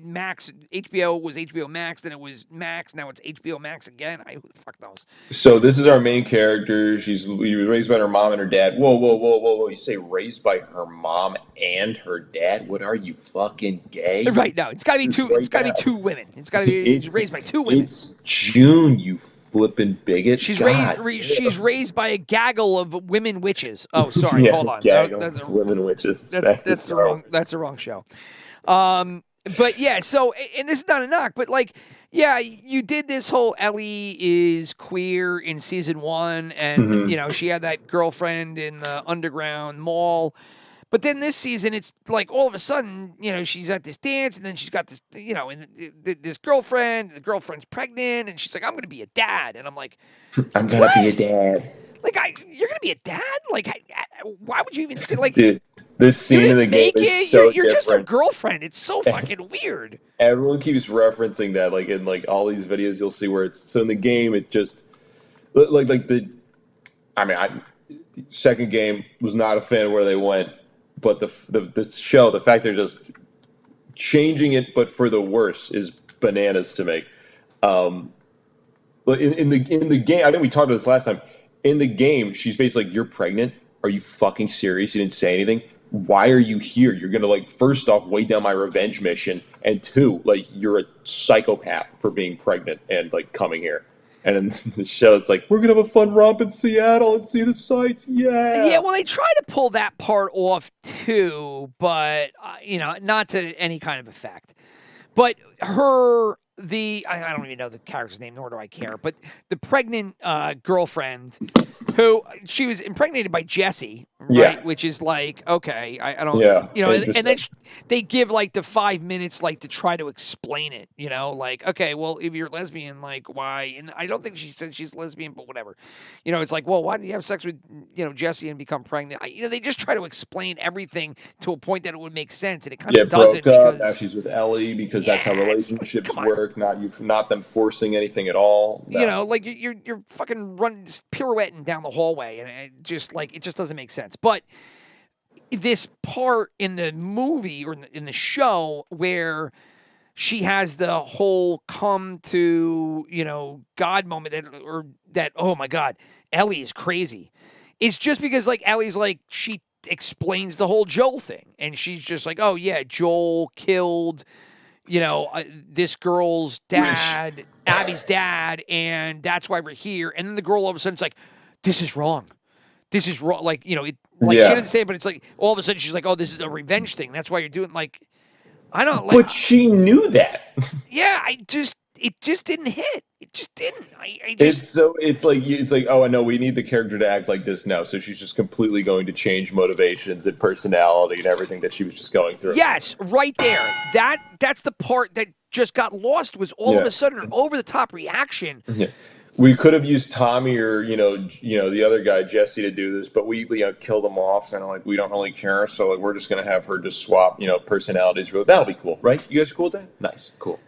Max, HBO was HBO Max, then it was Max, now it's HBO Max again. Who the fuck knows? So this is our main character. She's raised by her mom and her dad. Whoa! You say raised by her mom and her dad? What are you, fucking gay? Right, no, it's got to be two. It's got to be two women. It's got to be raised by two women. It's June, you flipping bigot. She's raised by a gaggle of women witches. Oh, sorry, hold on. That's women witches. That's the wrong show. But yeah, so and this is not a knock, but like, yeah, you did this whole Ellie is queer in season 1, and she had that girlfriend in the underground mall. But then this season, it's like all of a sudden, she's at this dance, and then she's got this, and this girlfriend. The girlfriend's pregnant, and she's like, "I'm going to be a dad," and I'm like, "I'm going to be a dad." Like, you're going to be a dad? Like, why would you even say like? Dude, this scene in the game is so You're just her girlfriend. It's so fucking weird. Everyone keeps referencing that, like in like all these videos, you'll see where it's so in the game. It just like the. I mean, second game was not a fan of where they went. But the show, the fact they're just changing it, but for the worse, is bananas to me. But in the game, I think we talked about this last time. In the game, she's basically like, "You're pregnant? Are you fucking serious? You didn't say anything. Why are you here? You're gonna like first off weigh down my revenge mission, and 2, like you're a psychopath for being pregnant and like coming here." And in the show, it's like, we're going to have a fun romp in Seattle and see the sights. Yeah. Yeah, well, they try to pull that part off, too, but, not to any kind of effect. But I don't even know the character's name, nor do I care, but the pregnant girlfriend who she was impregnated by Jesse, right? Yeah. Which is like, okay, I don't, and then they give like the 5 minutes like to try to explain it, like, okay, well, if you're lesbian, like why? And I don't think she said she's lesbian, but whatever. It's like, well, why did you have sex with, Jesse and become pregnant? They just try to explain everything to a point that it would make sense, and it kind of doesn't. Because now she's with Ellie because that's how relationships work, not them forcing anything at all. No. Like you're fucking pirouetting down the hallway, and it just doesn't make sense. But this part in the movie or in the show where she has the whole come to God moment that oh my God, Ellie is crazy. It's just because like Ellie's like she explains the whole Joel thing, and she's just like, oh yeah, Joel killed this girl's dad, Abby's dad, and that's why we're here. And then the girl all of a sudden's like, this is wrong. This is wrong. Like, she didn't say it, but it's like all of a sudden she's like, oh, this is a revenge thing. That's why you're doing I don't like. But she knew that. Yeah, it just didn't hit. It just didn't. It's like, oh, I know we need the character to act like this now. So she's just completely going to change motivations and personality and everything that she was just going through. Yes, right there. That's the part that just got lost was all of a sudden an over the top reaction. Yeah. We could have used Tommy or the other guy Jesse to do this, but we killed them off, and like we don't really care. So like, we're just gonna have her just swap personalities. That'll be cool, right? You guys cool with that? Nice, cool.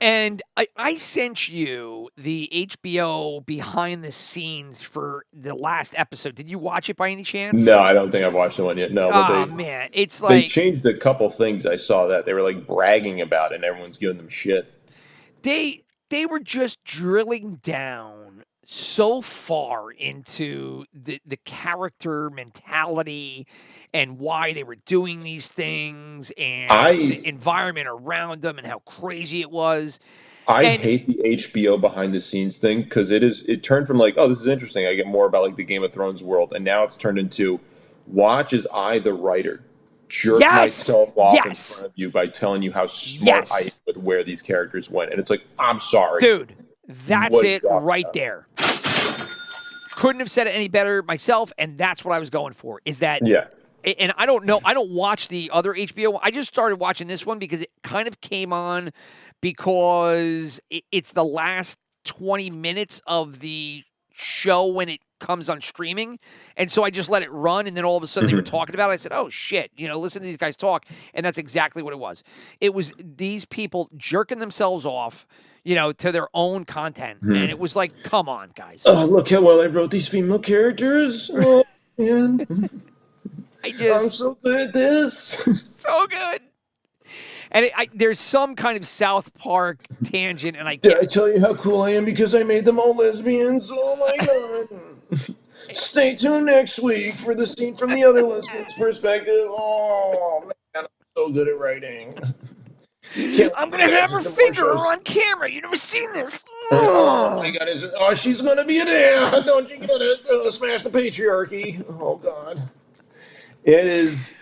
And I sent you the HBO behind the scenes for the last episode. Did you watch it by any chance? No, I don't think I've watched the one yet. No, but man, it's they like changed a couple things. I saw that they were like bragging about it, and everyone's giving them shit. they were just drilling down so far into the character mentality and why they were doing these things and the environment around them and how crazy it was. I hate the HBO behind the scenes thing because it turned from like, oh, this is interesting. I get more about like the Game of Thrones world, and now it's turned into watch as I, the writer, jerk myself off in front of you by telling you how smart I am with where these characters went. And it's like, I'm sorry. Dude, that's it right there. Couldn't have said it any better myself, and that's what I was going for, is that and I don't know, I don't watch the other HBO. I just started watching this one because it kind of came on because it's the last 20 minutes of the show when it comes on streaming. And so I just let it run, and then all of a sudden they were talking about it. I said, oh, shit, listen to these guys talk. And that's exactly what it was. It was these people jerking themselves off, to their own content. And it was like, come on, guys. Oh, look how well I wrote these female characters. Oh, man. I'm so good at this. So good. And there's some kind of South Park tangent, and I can't. Did I tell you how cool I am because I made them all lesbians? Oh, my God. Stay tuned next week for the scene from the other lesbian's perspective. Oh, man, I'm so good at writing. I'm going to have her finger on camera. You never seen this. Oh, my God. She's going to be a dad. Don't you get it? Smash the patriarchy. Oh, God. It is...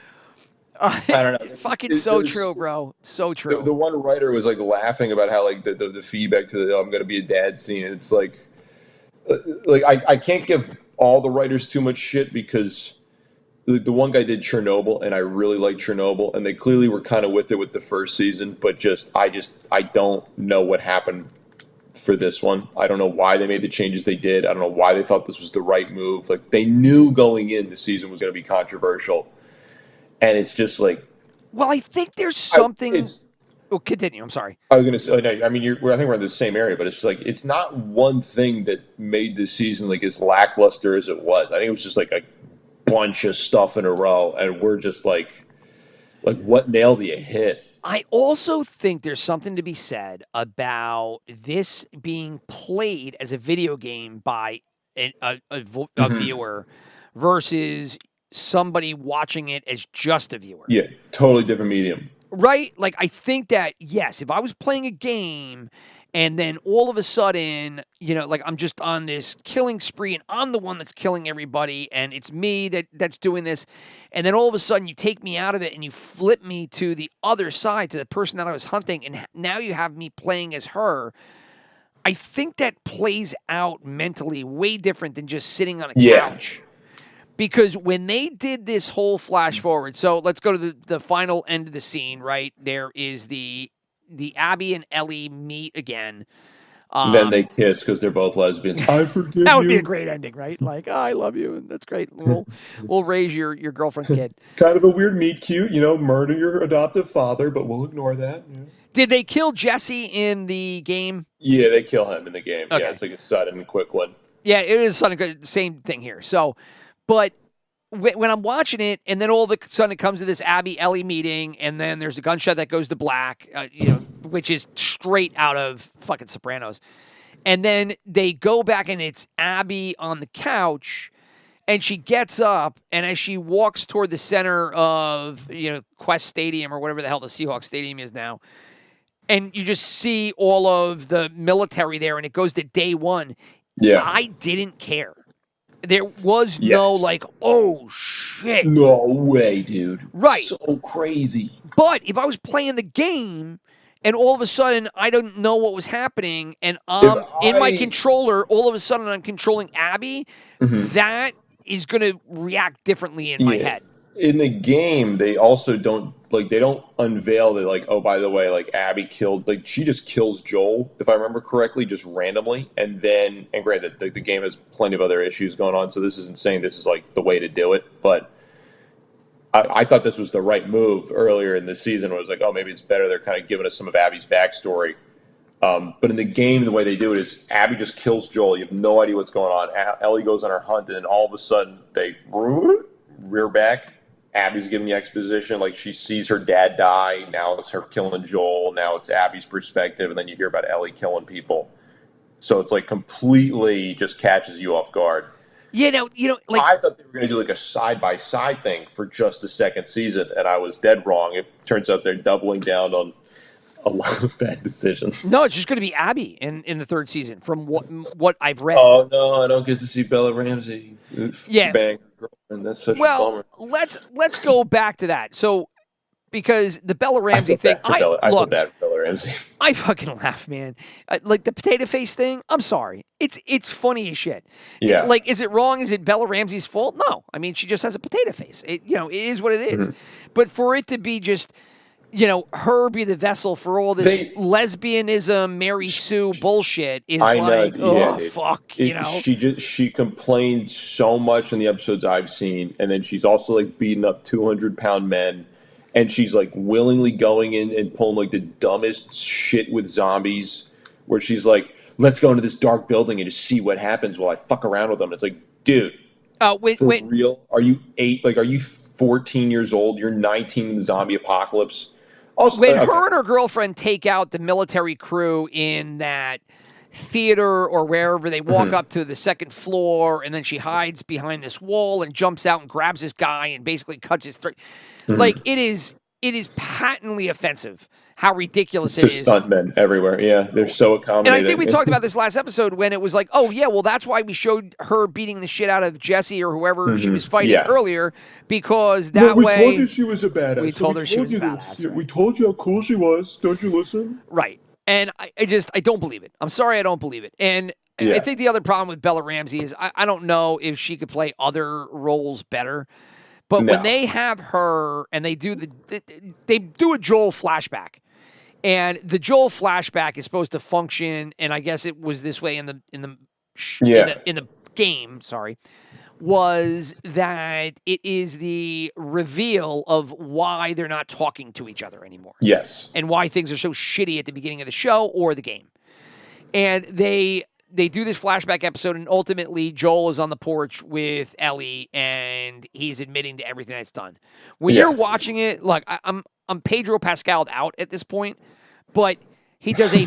I don't know. Fucking so true, bro. So true. The one writer was like laughing about how like the feedback to the I'm going to be a dad scene. And it's like I can't give all the writers too much shit because the one guy did Chernobyl, and I really like Chernobyl, and they clearly were kind of with it with the first season, but I don't know what happened for this one. I don't know why they made the changes they did. I don't know why they thought this was the right move. Like they knew going in the season was going to be controversial. And it's just like, well, I think there's something. Continue. I'm sorry. I was going to say, no, I mean, I think we're in the same area, but it's just like it's not one thing that made this season like as lackluster as it was. I think it was just like a bunch of stuff in a row, and we're just like what nail do you hit? I also think there's something to be said about this being played as a video game by a viewer versus somebody watching it as just a viewer. Yeah, totally different medium. Right? Like, I think that, yes, if I was playing a game and then all of a sudden, like I'm just on this killing spree and I'm the one that's killing everybody and it's me that's doing this. And then all of a sudden you take me out of it and you flip me to the other side, to the person that I was hunting. And now you have me playing as her. I think that plays out mentally way different than just sitting on a couch. Because when they did this whole flash forward, so let's go to the final end of the scene, right? There is the Abby and Ellie meet again. Then they kiss because they're both lesbians. I forgive you. That would be a great ending, right? Like, I love you, and that's great. We'll raise your girlfriend's kid. Kind of a weird meet cute, murder your adoptive father, but we'll ignore that. Yeah. Did they kill Jesse in the game? Yeah, they kill him in the game. Okay. Yeah, it's like a sudden, quick one. Yeah, it is sudden. Same thing here. So. But when I'm watching it, and then all of a sudden it comes to this Abby-Ellie meeting, and then there's a gunshot that goes to black, which is straight out of fucking Sopranos. And then they go back, and it's Abby on the couch, and she gets up, and as she walks toward the center of, Quest Stadium or whatever the hell the Seahawks Stadium is now, and you just see all of the military there, and it goes to day one. Yeah. I didn't care. There was no like, oh, shit. No way, dude. Right. So crazy. But if I was playing the game and all of a sudden I don't know what was happening and in my controller, all of a sudden I'm controlling Abby, that is going to react differently in my head. in the game, they also don't unveil that, like, oh, by the way, like, Abby killed, like, she just kills Joel, if I remember correctly, just randomly, and granted, the game has plenty of other issues going on, so this isn't saying this is like the way to do it, but I thought this was the right move earlier in the season. Where it was like, oh, maybe it's better they're kind of giving us some of Abby's backstory. But in the game, the way they do it is Abby just kills Joel. You have no idea what's going on. Ellie goes on her hunt, and then all of a sudden they rear back. Abby's giving you exposition. Like, she sees her dad die. Now it's her killing Joel. Now it's Abby's perspective. And then you hear about Ellie killing people. So it's like completely just catches you off guard. Like, I thought they were going to do like a side-by-side thing for just the second season, and I was dead wrong. It turns out they're doubling down on a lot of bad decisions. No, it's just going to be Abby in the third season, from what I've read. Oh no, I don't get to see Bella Ramsey. Yeah, bang her girlfriend. That's such a bummer. let's go back to that. So, because the Bella Ramsey thing, I feel bad for Bella Ramsey. I fucking laugh, man. Like the potato face thing. I'm sorry, it's funny as shit. Yeah. Is it wrong? Is it Bella Ramsey's fault? No. I mean, she just has a potato face. It is what it is. Mm-hmm. But for it to be just, her be the vessel for all this lesbianism, Mary Sue bullshit is fuck. She complains so much in the episodes I've seen, and then she's also like beating up 200-pound men. And she's like willingly going in and pulling like the dumbest shit with zombies, where she's like, let's go into this dark building and just see what happens while I fuck around with them. And it's like, dude, real? Are you 8? Like, are you 14 years old? You're 19 in the zombie apocalypse. Also, when her and her girlfriend take out the military crew in that theater or wherever, they walk up to the second floor, and then she hides behind this wall and jumps out and grabs this guy and basically cuts his throat. Like, it is patently offensive how ridiculous it is. Stuntmen everywhere. Yeah, they're so accommodating. And I think we talked about this last episode when it was like, oh, yeah, well, that's why we showed her beating the shit out of Jesse or whoever she was fighting earlier, because that way... We told you she was a badass. We told her she was a badass. Right? We told you how cool she was. Don't you listen? Right. And I don't believe it. I'm sorry, I don't believe it. And I think the other problem with Bella Ramsey is I don't know if she could play other roles better. But when they have her and they do a Joel flashback, and the Joel flashback is supposed to function, and I guess it was this way in the game. Sorry, was that it is the reveal of why they're not talking to each other anymore. Yes, and why things are so shitty at the beginning of the show or the game, and they do this flashback episode, and ultimately Joel is on the porch with Ellie, and he's admitting to everything that's done. When you're watching it, like I'm Pedro Pascal'd out at this point, but he does a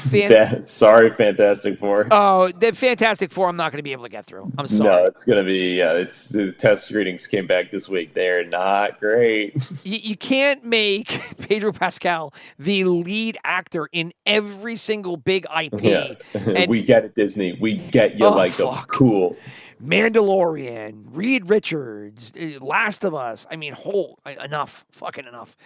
sorry, Fantastic Four. Oh, the Fantastic Four I'm not going to be able to get through. I'm sorry. No, it's going to be, it's the test screenings came back this week. They're not great. You can't make Pedro Pascal the lead actor in every single big IP. Yeah. And we get it, Disney. We get you them. Cool. Mandalorian, Reed Richards, Last of Us. I mean, enough. Fucking enough.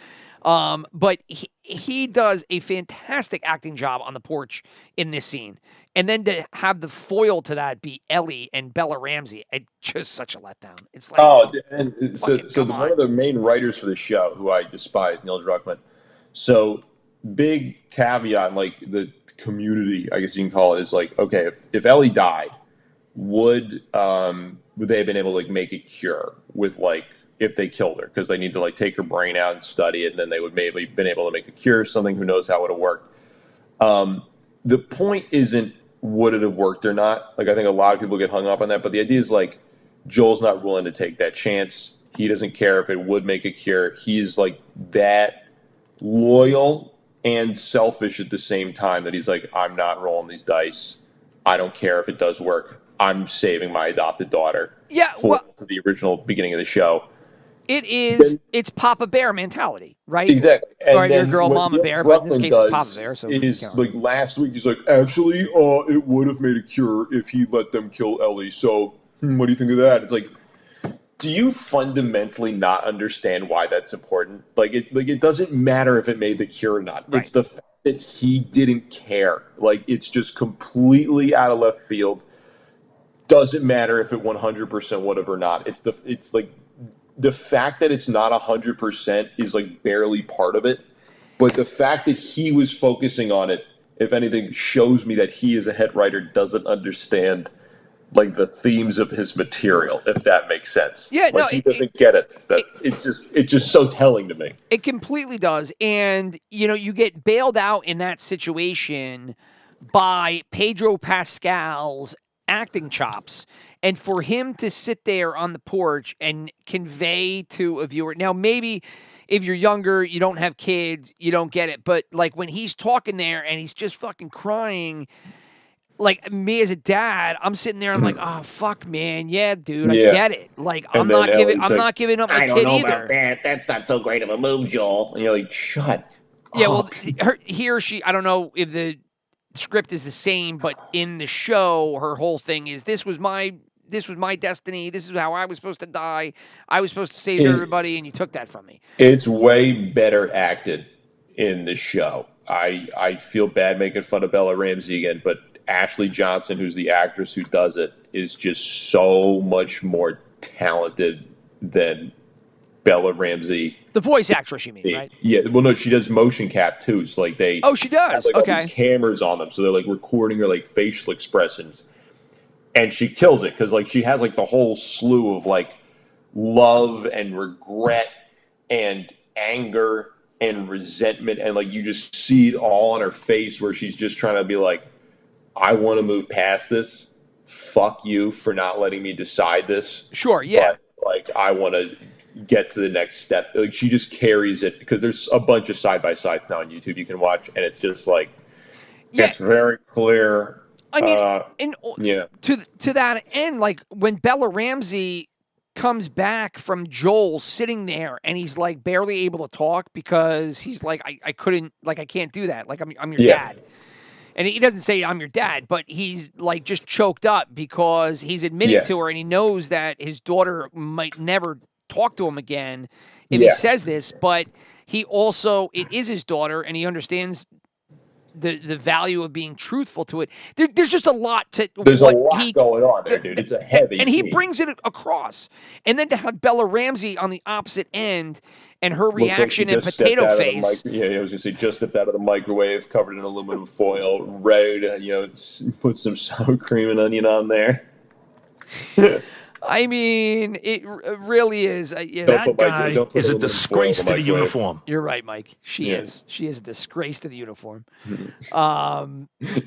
But he does a fantastic acting job on the porch in this scene. And then to have the foil to that be Ellie and Bella Ramsey, it's just such a letdown. It's like, one of the main writers for the show, who I despise, Neil Druckmann. So big caveat, like the community, I guess you can call it, is like, okay, if Ellie died, would they have been able to like make a cure with like, if they killed her, because they need to like take her brain out and study it, and then they would maybe been able to make a cure or something. Who knows how it would have worked? The point isn't would it have worked or not. Like, I think a lot of people get hung up on that, but the idea is like Joel's not willing to take that chance. He doesn't care if it would make a cure. He's like that loyal and selfish at the same time that he's like, I'm not rolling these dice. I don't care if it does work. I'm saving my adopted daughter. Yeah, to the original beginning of the show. It's Papa Bear mentality, right? Exactly. And or your girl Mama Bear, but in this case it's Papa Bear. So like last week, he's like, actually, it would have made a cure if he let them kill Ellie. So what do you think of that? It's like, do you fundamentally not understand why that's important? Like it doesn't matter if it made the cure or not. Right. It's the fact that he didn't care. Like, it's just completely out of left field. Doesn't matter if it 100% would have or not. It's like the fact that it's not 100% is like barely part of it. But the fact that he was focusing on it, if anything, shows me that he as a head writer doesn't understand like the themes of his material, if that makes sense. Yeah, like, he doesn't get it. It's just so telling to me. It completely does. And, you get bailed out in that situation by Pedro Pascal's acting chops. And for him to sit there on the porch and convey to a viewer. Now, maybe if you're younger, you don't have kids, you don't get it. But, like, when he's talking there and he's just fucking crying, like, me as a dad, I'm sitting there, I'm like, oh, fuck, man. Yeah, dude, I get it. Like, I'm not giving up my kid either. I don't know about that. That's not so great of a move, Joel. And you're like, shut Yeah, up. well, he or she, I don't know if the script is the same, but in the show, her whole thing is, this was my destiny. This is how I was supposed to die. I was supposed to save everybody, and you took that from me. It's way better acted in the show. I feel bad making fun of Bella Ramsey again, but Ashley Johnson, who's the actress who does it, is just so much more talented than Bella Ramsey. The voice actress, you mean, right? Yeah. Well, no, she does motion cap too. So like they. Oh, she does. Have, like, okay. all these cameras on them, so they're like recording her like facial expressions, and she kills it because like she has like the whole slew of like love and regret and anger and resentment, and like you just see it all on her face where she's just trying to be like, I want to move past this. Fuck you for not letting me decide this. Sure, yeah. But, like, I want to get to the next step. Like, she just carries it because there's a bunch of side-by-sides now on YouTube you can watch, and it's just like, it's very clear. I mean, to that end, like, when Bella Ramsey comes back from Joel sitting there and he's like barely able to talk because he's like, I can't do that. Like, I'm your dad. And he doesn't say I'm your dad, but he's like just choked up because he's admitting to her and he knows that his daughter might never talk to him again if he says this, but he also, it is his daughter and he understands the value of being truthful to it. There's just a lot to There's a lot going on there, dude. It's a heavy and scene. he brings it across. And then to have Bella Ramsey on the opposite end and her reaction and potato face. I was gonna say just stepped out of the microwave, covered in aluminum foil, ready to put some sour cream and onion on there. I mean, it really is. That guy is a disgrace to the uniform. You're right, Mike. She is. She is a disgrace to the uniform.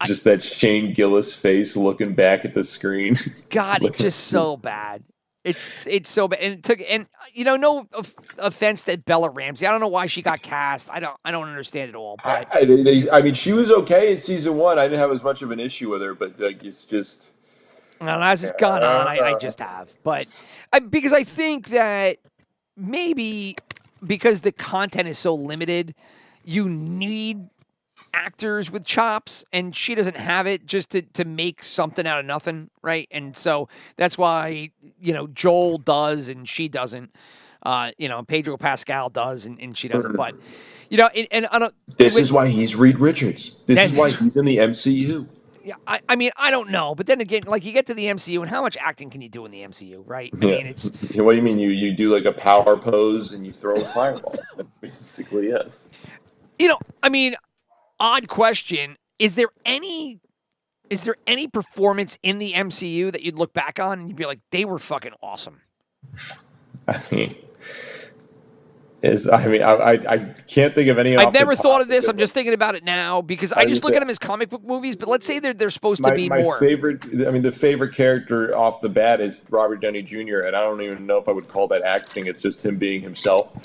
Just that Shane Gillis face looking back at the screen. God, it's just so bad. It's so bad, and it took no offense to Bella Ramsey. I don't know why she got cast. I don't understand it all. But I mean, she was okay in season 1. I didn't have as much of an issue with her, but like it's just. And as it's gone on, I just have. But because I think that maybe because the content is so limited, you need actors with chops, and she doesn't have it just to make something out of nothing, right? And so that's why, Joel does and she doesn't. Pedro Pascal does and she doesn't. But, and I don't. This is why he's Reed Richards. This is why he's in the MCU. Yeah, I mean, I don't know, but then again, like you get to the MCU, and how much acting can you do in the MCU, right? I mean, it's. What do you mean? You do like a power pose and you throw a fireball. That's basically it. I mean, odd question: Is there any performance in the MCU that you'd look back on and you'd be like, they were fucking awesome? I mean. I can't think of any. I've never thought of this. I'm just thinking about it now because I just look at them as comic book movies. But let's say they're supposed to be more. The favorite character off the bat is Robert Downey Jr. And I don't even know if I would call that acting. It's just him being himself.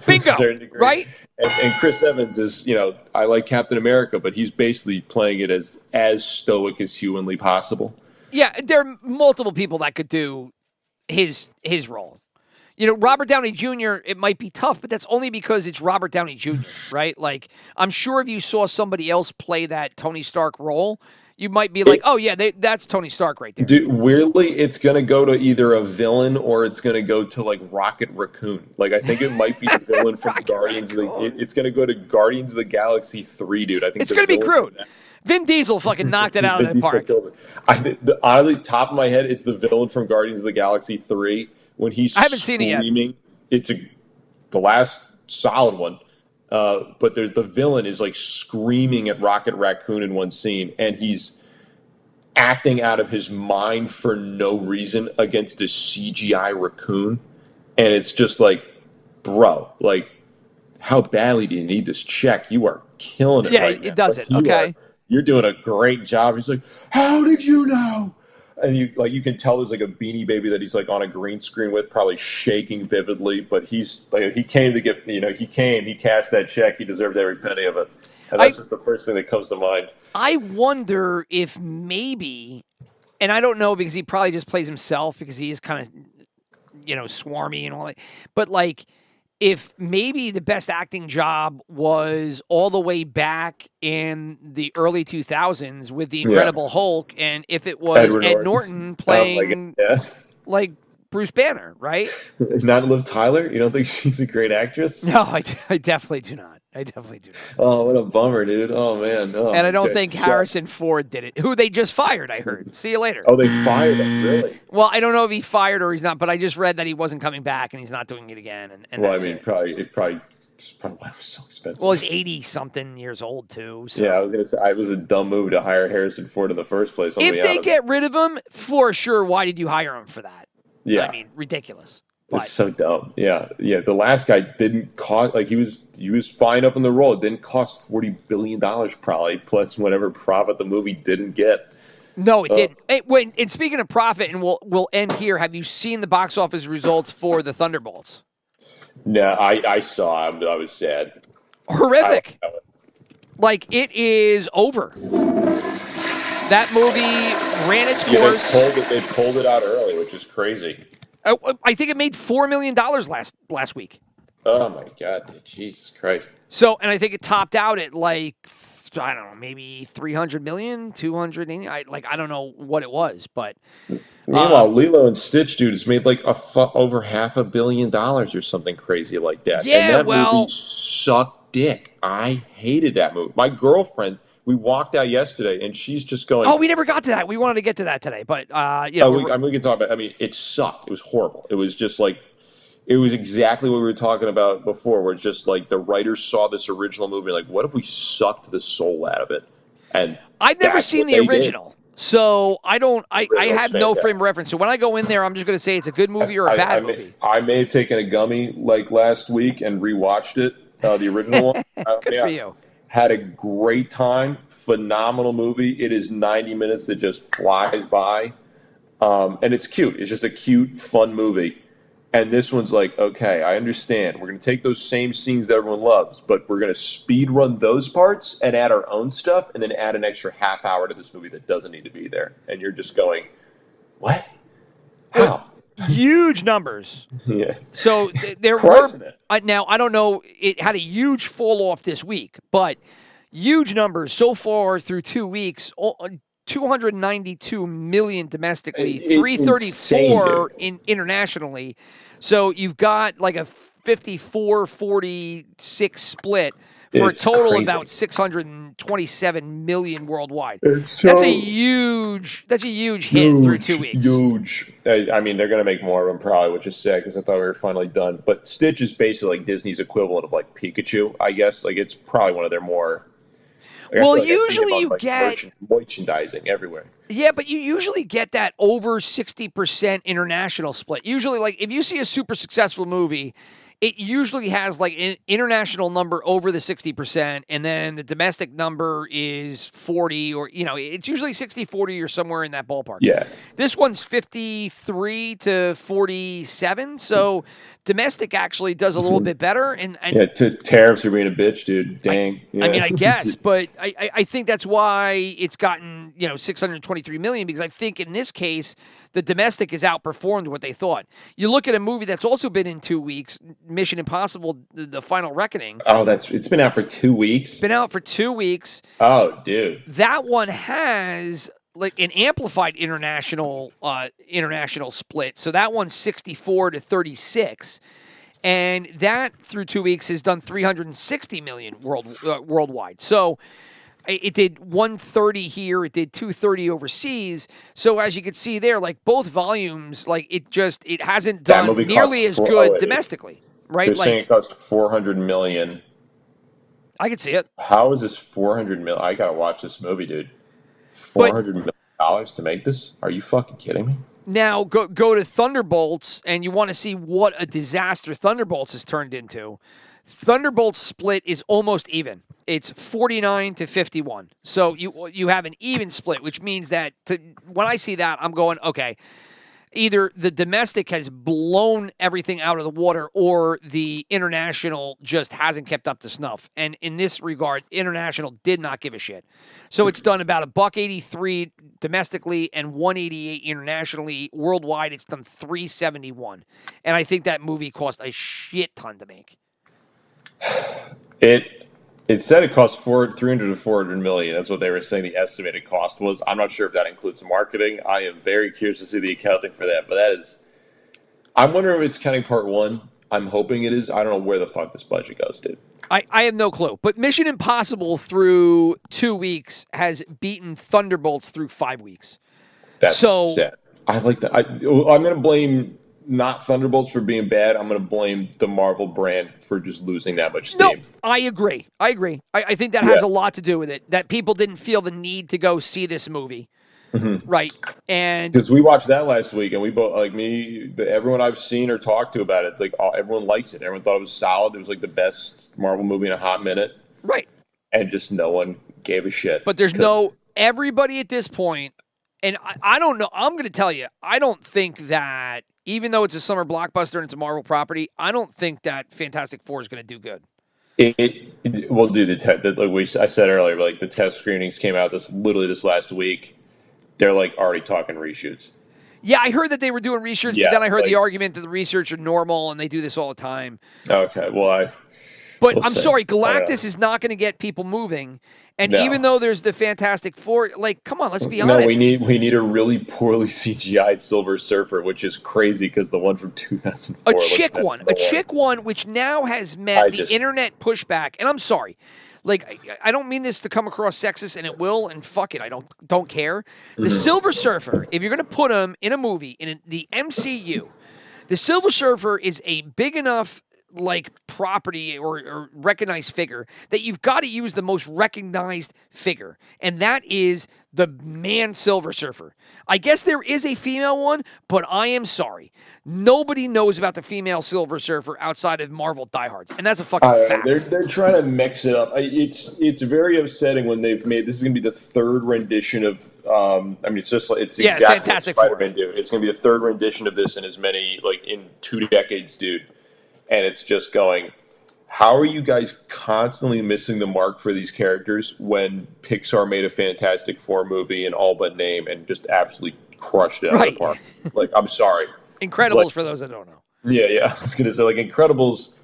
Bingo, right? And Chris Evans is, I like Captain America, but he's basically playing it as stoic as humanly possible. Yeah, there are multiple people that could do his role. Robert Downey Jr., it might be tough, but that's only because it's Robert Downey Jr., right? Like, I'm sure if you saw somebody else play that Tony Stark role, you might be like, oh, yeah, that's Tony Stark right there. Dude, weirdly, it's going to go to either a villain or it's going to go to, like, Rocket Raccoon. Like, I think it might be the villain from Guardians of the... It's going to go to Guardians of the Galaxy 3, dude. I think it's going to be Groot. Vin Diesel fucking knocked it out of the park. Honestly, top of my head, it's the villain from Guardians of the Galaxy 3. when he's I haven't seen it yet. screaming. It's the last solid one. But the villain is like screaming at Rocket Raccoon in one scene, and he's acting out of his mind for no reason against this CGI raccoon. And it's just like, bro, like, how badly do you need this check? You are killing it right now. It does it. Like, Okay. You're doing a great job. He's like, how did you know? And you can tell there's like a Beanie Baby that he's like on a green screen with, probably shaking vividly. But he's like, he came to get, he cashed that check. He deserved every penny of it. And that's just the first thing that comes to mind. I wonder if maybe, and I don't know because he probably just plays himself because he is kind of, swarmy and all that. But like, if maybe the best acting job was all the way back in the early 2000s with the Incredible Hulk, and if it was Ed Norton playing like Bruce Banner, right? Not Liv Tyler? You don't think she's a great actress? No, I definitely do not. Oh, what a bummer, dude. Oh, man. Oh, and I don't think Harrison Ford did it, who they just fired, I heard. See you later. Oh, they fired him, really? Well, I don't know if he fired or he's not, but I just read that he wasn't coming back and he's not doing it again. And well, I mean, probably why it was so expensive. Well, he's 80-something years old, too. So. Yeah, I was going to say, it was a dumb move to hire Harrison Ford in the first place. If they get rid of him, for sure, why did you hire him for that? Yeah. I mean, ridiculous. It's so dumb. Yeah. The last guy didn't cost, like, he was fine up in the role. It didn't cost $40 billion probably, plus whatever profit the movie didn't get. No, it didn't. And speaking of profit, and we'll end here, have you seen the box office results for the Thunderbolts? No, I saw him. I was sad. Horrific. Like, it is over. That movie ran its course. They pulled it out early, which is crazy. I think it made $4 million last week. Oh, my God. Dude. Jesus Christ. So, and I think it topped out at like, I don't know, maybe 300 million, 280. I don't know what it was, but. Meanwhile, Lilo and Stitch, dude, has made like over $500 million or something crazy like that. Yeah, and that movie sucked dick. I hated that movie. My girlfriend, we walked out yesterday, and she's just going. Oh, we never got to that. We wanted to get to that today, but we can talk about. I mean, it sucked. It was horrible. It was just like, it was exactly what we were talking about before. Where it's just like the writers saw this original movie, like, what if we sucked the soul out of it? And I've never seen the original, so I don't. I have no frame of reference. So when I go in there, I'm just going to say it's a good movie or a bad movie. I may have taken a gummy like last week and rewatched it, the original one. Good for you. Had a great time. Phenomenal movie. It is 90 minutes that just flies by. And it's cute. It's just a cute, fun movie. And this one's like, okay, I understand. We're going to take those same scenes that everyone loves, but we're going to speed run those parts and add our own stuff and then add an extra half hour to this movie that doesn't need to be there. And you're just going, what? How? Huge numbers. Yeah. So there were now I don't know. It had a huge fall off this week, but huge numbers so far through 2 weeks. 292 million domestically, 334 internationally. So you've got like a 54-46 split for a total of about 627 million worldwide. That's a huge hit through 2 weeks. Huge. I mean, they're going to make more of them probably, which is sad because I thought we were finally done. But Stitch is basically like Disney's equivalent of like Pikachu, I guess. Like it's probably one of their more. Well, usually you get merchandising everywhere. Yeah, but you usually get that over 60% international split. Usually, like if you see a super successful movie, it usually has like an international number over the 60%, and then the domestic number is 40, or it's usually 60-40 or somewhere in that ballpark. Yeah. This one's 53 to 47, so domestic actually does a little bit better. And tariffs are being a bitch, dude. Dang. I mean, I guess, but I think that's why it's gotten 623 million, because I think in this case the domestic has outperformed what they thought. You look at a movie that's also been in 2 weeks, Mission Impossible: The Final Reckoning. Oh, it's been out for 2 weeks. It's been out for 2 weeks. Oh, dude. That one has like an amplified international split. So that one's 64 to 36. And that through 2 weeks has done 360 million worldwide. So It did 130 here. It did 230 overseas. So as you can see there, like both volumes, like it hasn't done nearly as good domestically, right? They're saying it cost $400 million. I can see it. How is this $400 million? I gotta watch this movie, dude. $400 million to make this? Are you fucking kidding me? Now go to Thunderbolts, and you want to see what a disaster Thunderbolts has turned into. Thunderbolts split is almost even. It's 49 to 51. So you have an even split, which means that when I see that, I'm going, okay, either the domestic has blown everything out of the water or the international just hasn't kept up to snuff. And in this regard, international did not give a shit. So it's done about $183 domestically and $188 internationally. Worldwide, it's done $371. And I think that movie cost a shit ton to make. It said it cost $300 to $400 million. That's what they were saying the estimated cost was. I'm not sure if that includes marketing. I am very curious to see the accounting for that. But that is, I'm wondering if it's counting part one. I'm hoping it is. I don't know where the fuck this budget goes, dude. I have no clue. But Mission Impossible through 2 weeks has beaten Thunderbolts through 5 weeks. That's sad. I like that. I'm going to blame not Thunderbolts for being bad. I'm going to blame the Marvel brand for just losing that much steam. No, I agree. I think that has a lot to do with it, that people didn't feel the need to go see this movie. Mm-hmm. Right. And because we watched that last week, and we both, everyone I've seen or talked to about it, everyone likes it. Everyone thought it was solid. It was like the best Marvel movie in a hot minute. Right. And just no one gave a shit. But there's everybody at this point, and I don't know, I'm going to tell you, I don't think that, even though it's a summer blockbuster and it's a Marvel property, I don't think that Fantastic Four is going to do good. Well, dude, I said earlier, the test screenings came out this last week. They're already talking reshoots. Yeah, I heard that they were doing reshoots, but then I heard the argument that the reshoots are normal and they do this all the time. Okay, well, I'm sorry, Galactus is not going to get people moving. And even though there's the Fantastic Four, come on, let's be honest. No, we need a really poorly CGI'd Silver Surfer, which is crazy because the one from 2004. A chick one, which now has met the internet pushback. And I'm sorry, I don't mean this to come across sexist, and it will. And fuck it, I don't care. The Silver Surfer, if you're going to put him in a movie in the MCU, the Silver Surfer is a big enough property or recognized figure that you've got to use the most recognized figure, and that is the man Silver Surfer. I guess there is a female one, but I am sorry, nobody knows about the female Silver Surfer outside of Marvel diehards, and that's a fucking fact. They're trying to mix it up. It's very upsetting when they've made this is going to be the third rendition of. It's exactly Fantastic what Spider-Man do. It's going to be the third rendition of this in as many in 2 decades, dude. And it's just going, how are you guys constantly missing the mark for these characters when Pixar made a Fantastic Four movie in all but name and just absolutely crushed it out of the park? I'm sorry. Incredibles, for those that don't know. Yeah. I was going to say, Incredibles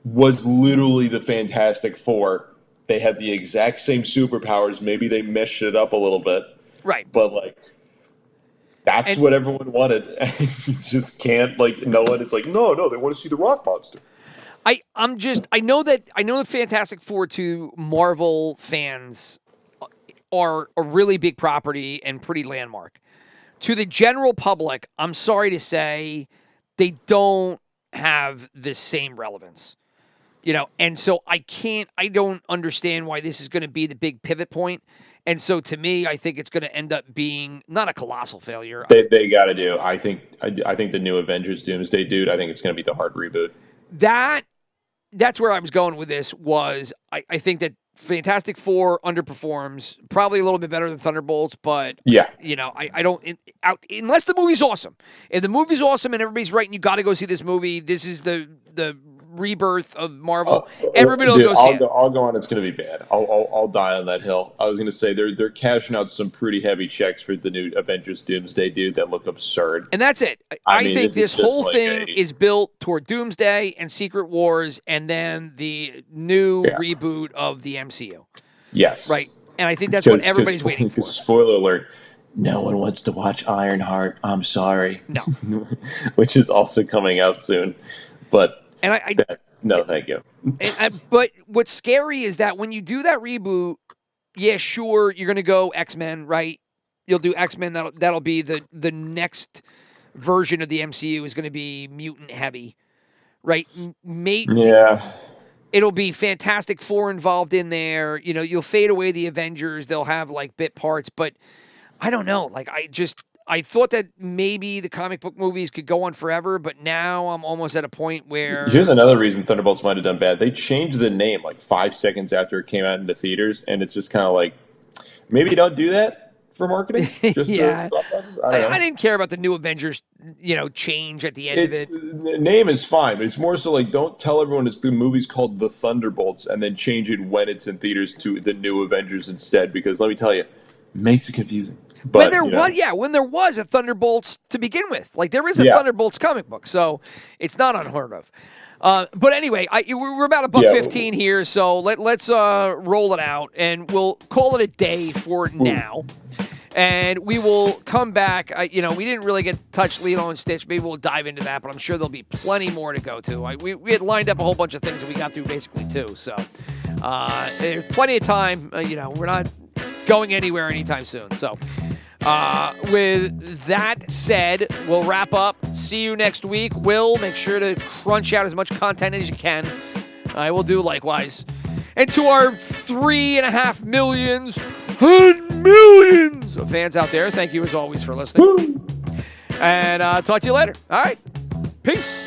was literally the Fantastic Four. They had the exact same superpowers. Maybe they meshed it up a little bit. Right. But, that's what everyone wanted. And you just can't, no one is no, they want to see the Rock Monster. I know the Fantastic Four to Marvel fans are a really big property and pretty landmark. To the general public, I'm sorry to say, they don't have the same relevance. And so I don't understand why this is going to be the big pivot point. And so, to me, I think it's going to end up being not a colossal failure. They got to do. I think the new Avengers Doomsday dude. I think it's going to be the hard reboot. That's where I was going with this. I think that Fantastic Four underperforms, probably a little bit better than Thunderbolts, but I don't unless the movie's awesome. If the movie's awesome and everybody's right, and you got to go see this movie. This is the rebirth of Marvel. Everybody will go see it. I'll go on. It's going to be bad. I'll die on that hill. I was going to say they're cashing out some pretty heavy checks for the new Avengers Doomsday dude that look absurd. And that's it. I think this whole thing is built toward Doomsday and Secret Wars, and then the new reboot of the MCU. Yes. Right. And I think that's what everybody's waiting for. Spoiler alert. No one wants to watch Ironheart. I'm sorry. No. Which is also coming out soon. But no, thank you. But what's scary is that when you do that reboot, yeah, sure, you're going to go X-Men, right? You'll do X-Men. That'll be the next version of the MCU is going to be mutant heavy, right? Yeah. It'll be Fantastic Four involved in there. You know, you'll fade away the Avengers. They'll have like bit parts, but I don't know. Like I thought that maybe the comic book movies could go on forever, but now I'm almost at a point where Here's another reason Thunderbolts might have done bad. They changed the name like 5 seconds after it came out into theaters, and it's just kind of like, maybe don't do that for marketing. Just yeah, I didn't care about the new Avengers, change at the end of it. The name is fine, but it's more so like, don't tell everyone it's the movie's called The Thunderbolts and then change it when it's in theaters to The New Avengers instead, because let me tell you, it makes it confusing. But, when there was a Thunderbolts to begin with, like there is a Thunderbolts comic book, so it's not unheard of. But anyway, we're about $1.15 here, so let's roll it out, and we'll call it a day for now. And we will come back. We didn't really get to touch Lilo and Stitch. Maybe we'll dive into that, but I'm sure there'll be plenty more to go to. We had lined up a whole bunch of things that we got through basically too. So there's plenty of time. We're not going anywhere anytime soon. So with that said, we'll wrap up. See you next week. Will, make sure to crunch out as much content as you can. I will do likewise. And to our 3.5 millions and millions of fans out there, thank you as always for listening. Woo. And talk to you later. All right. Peace.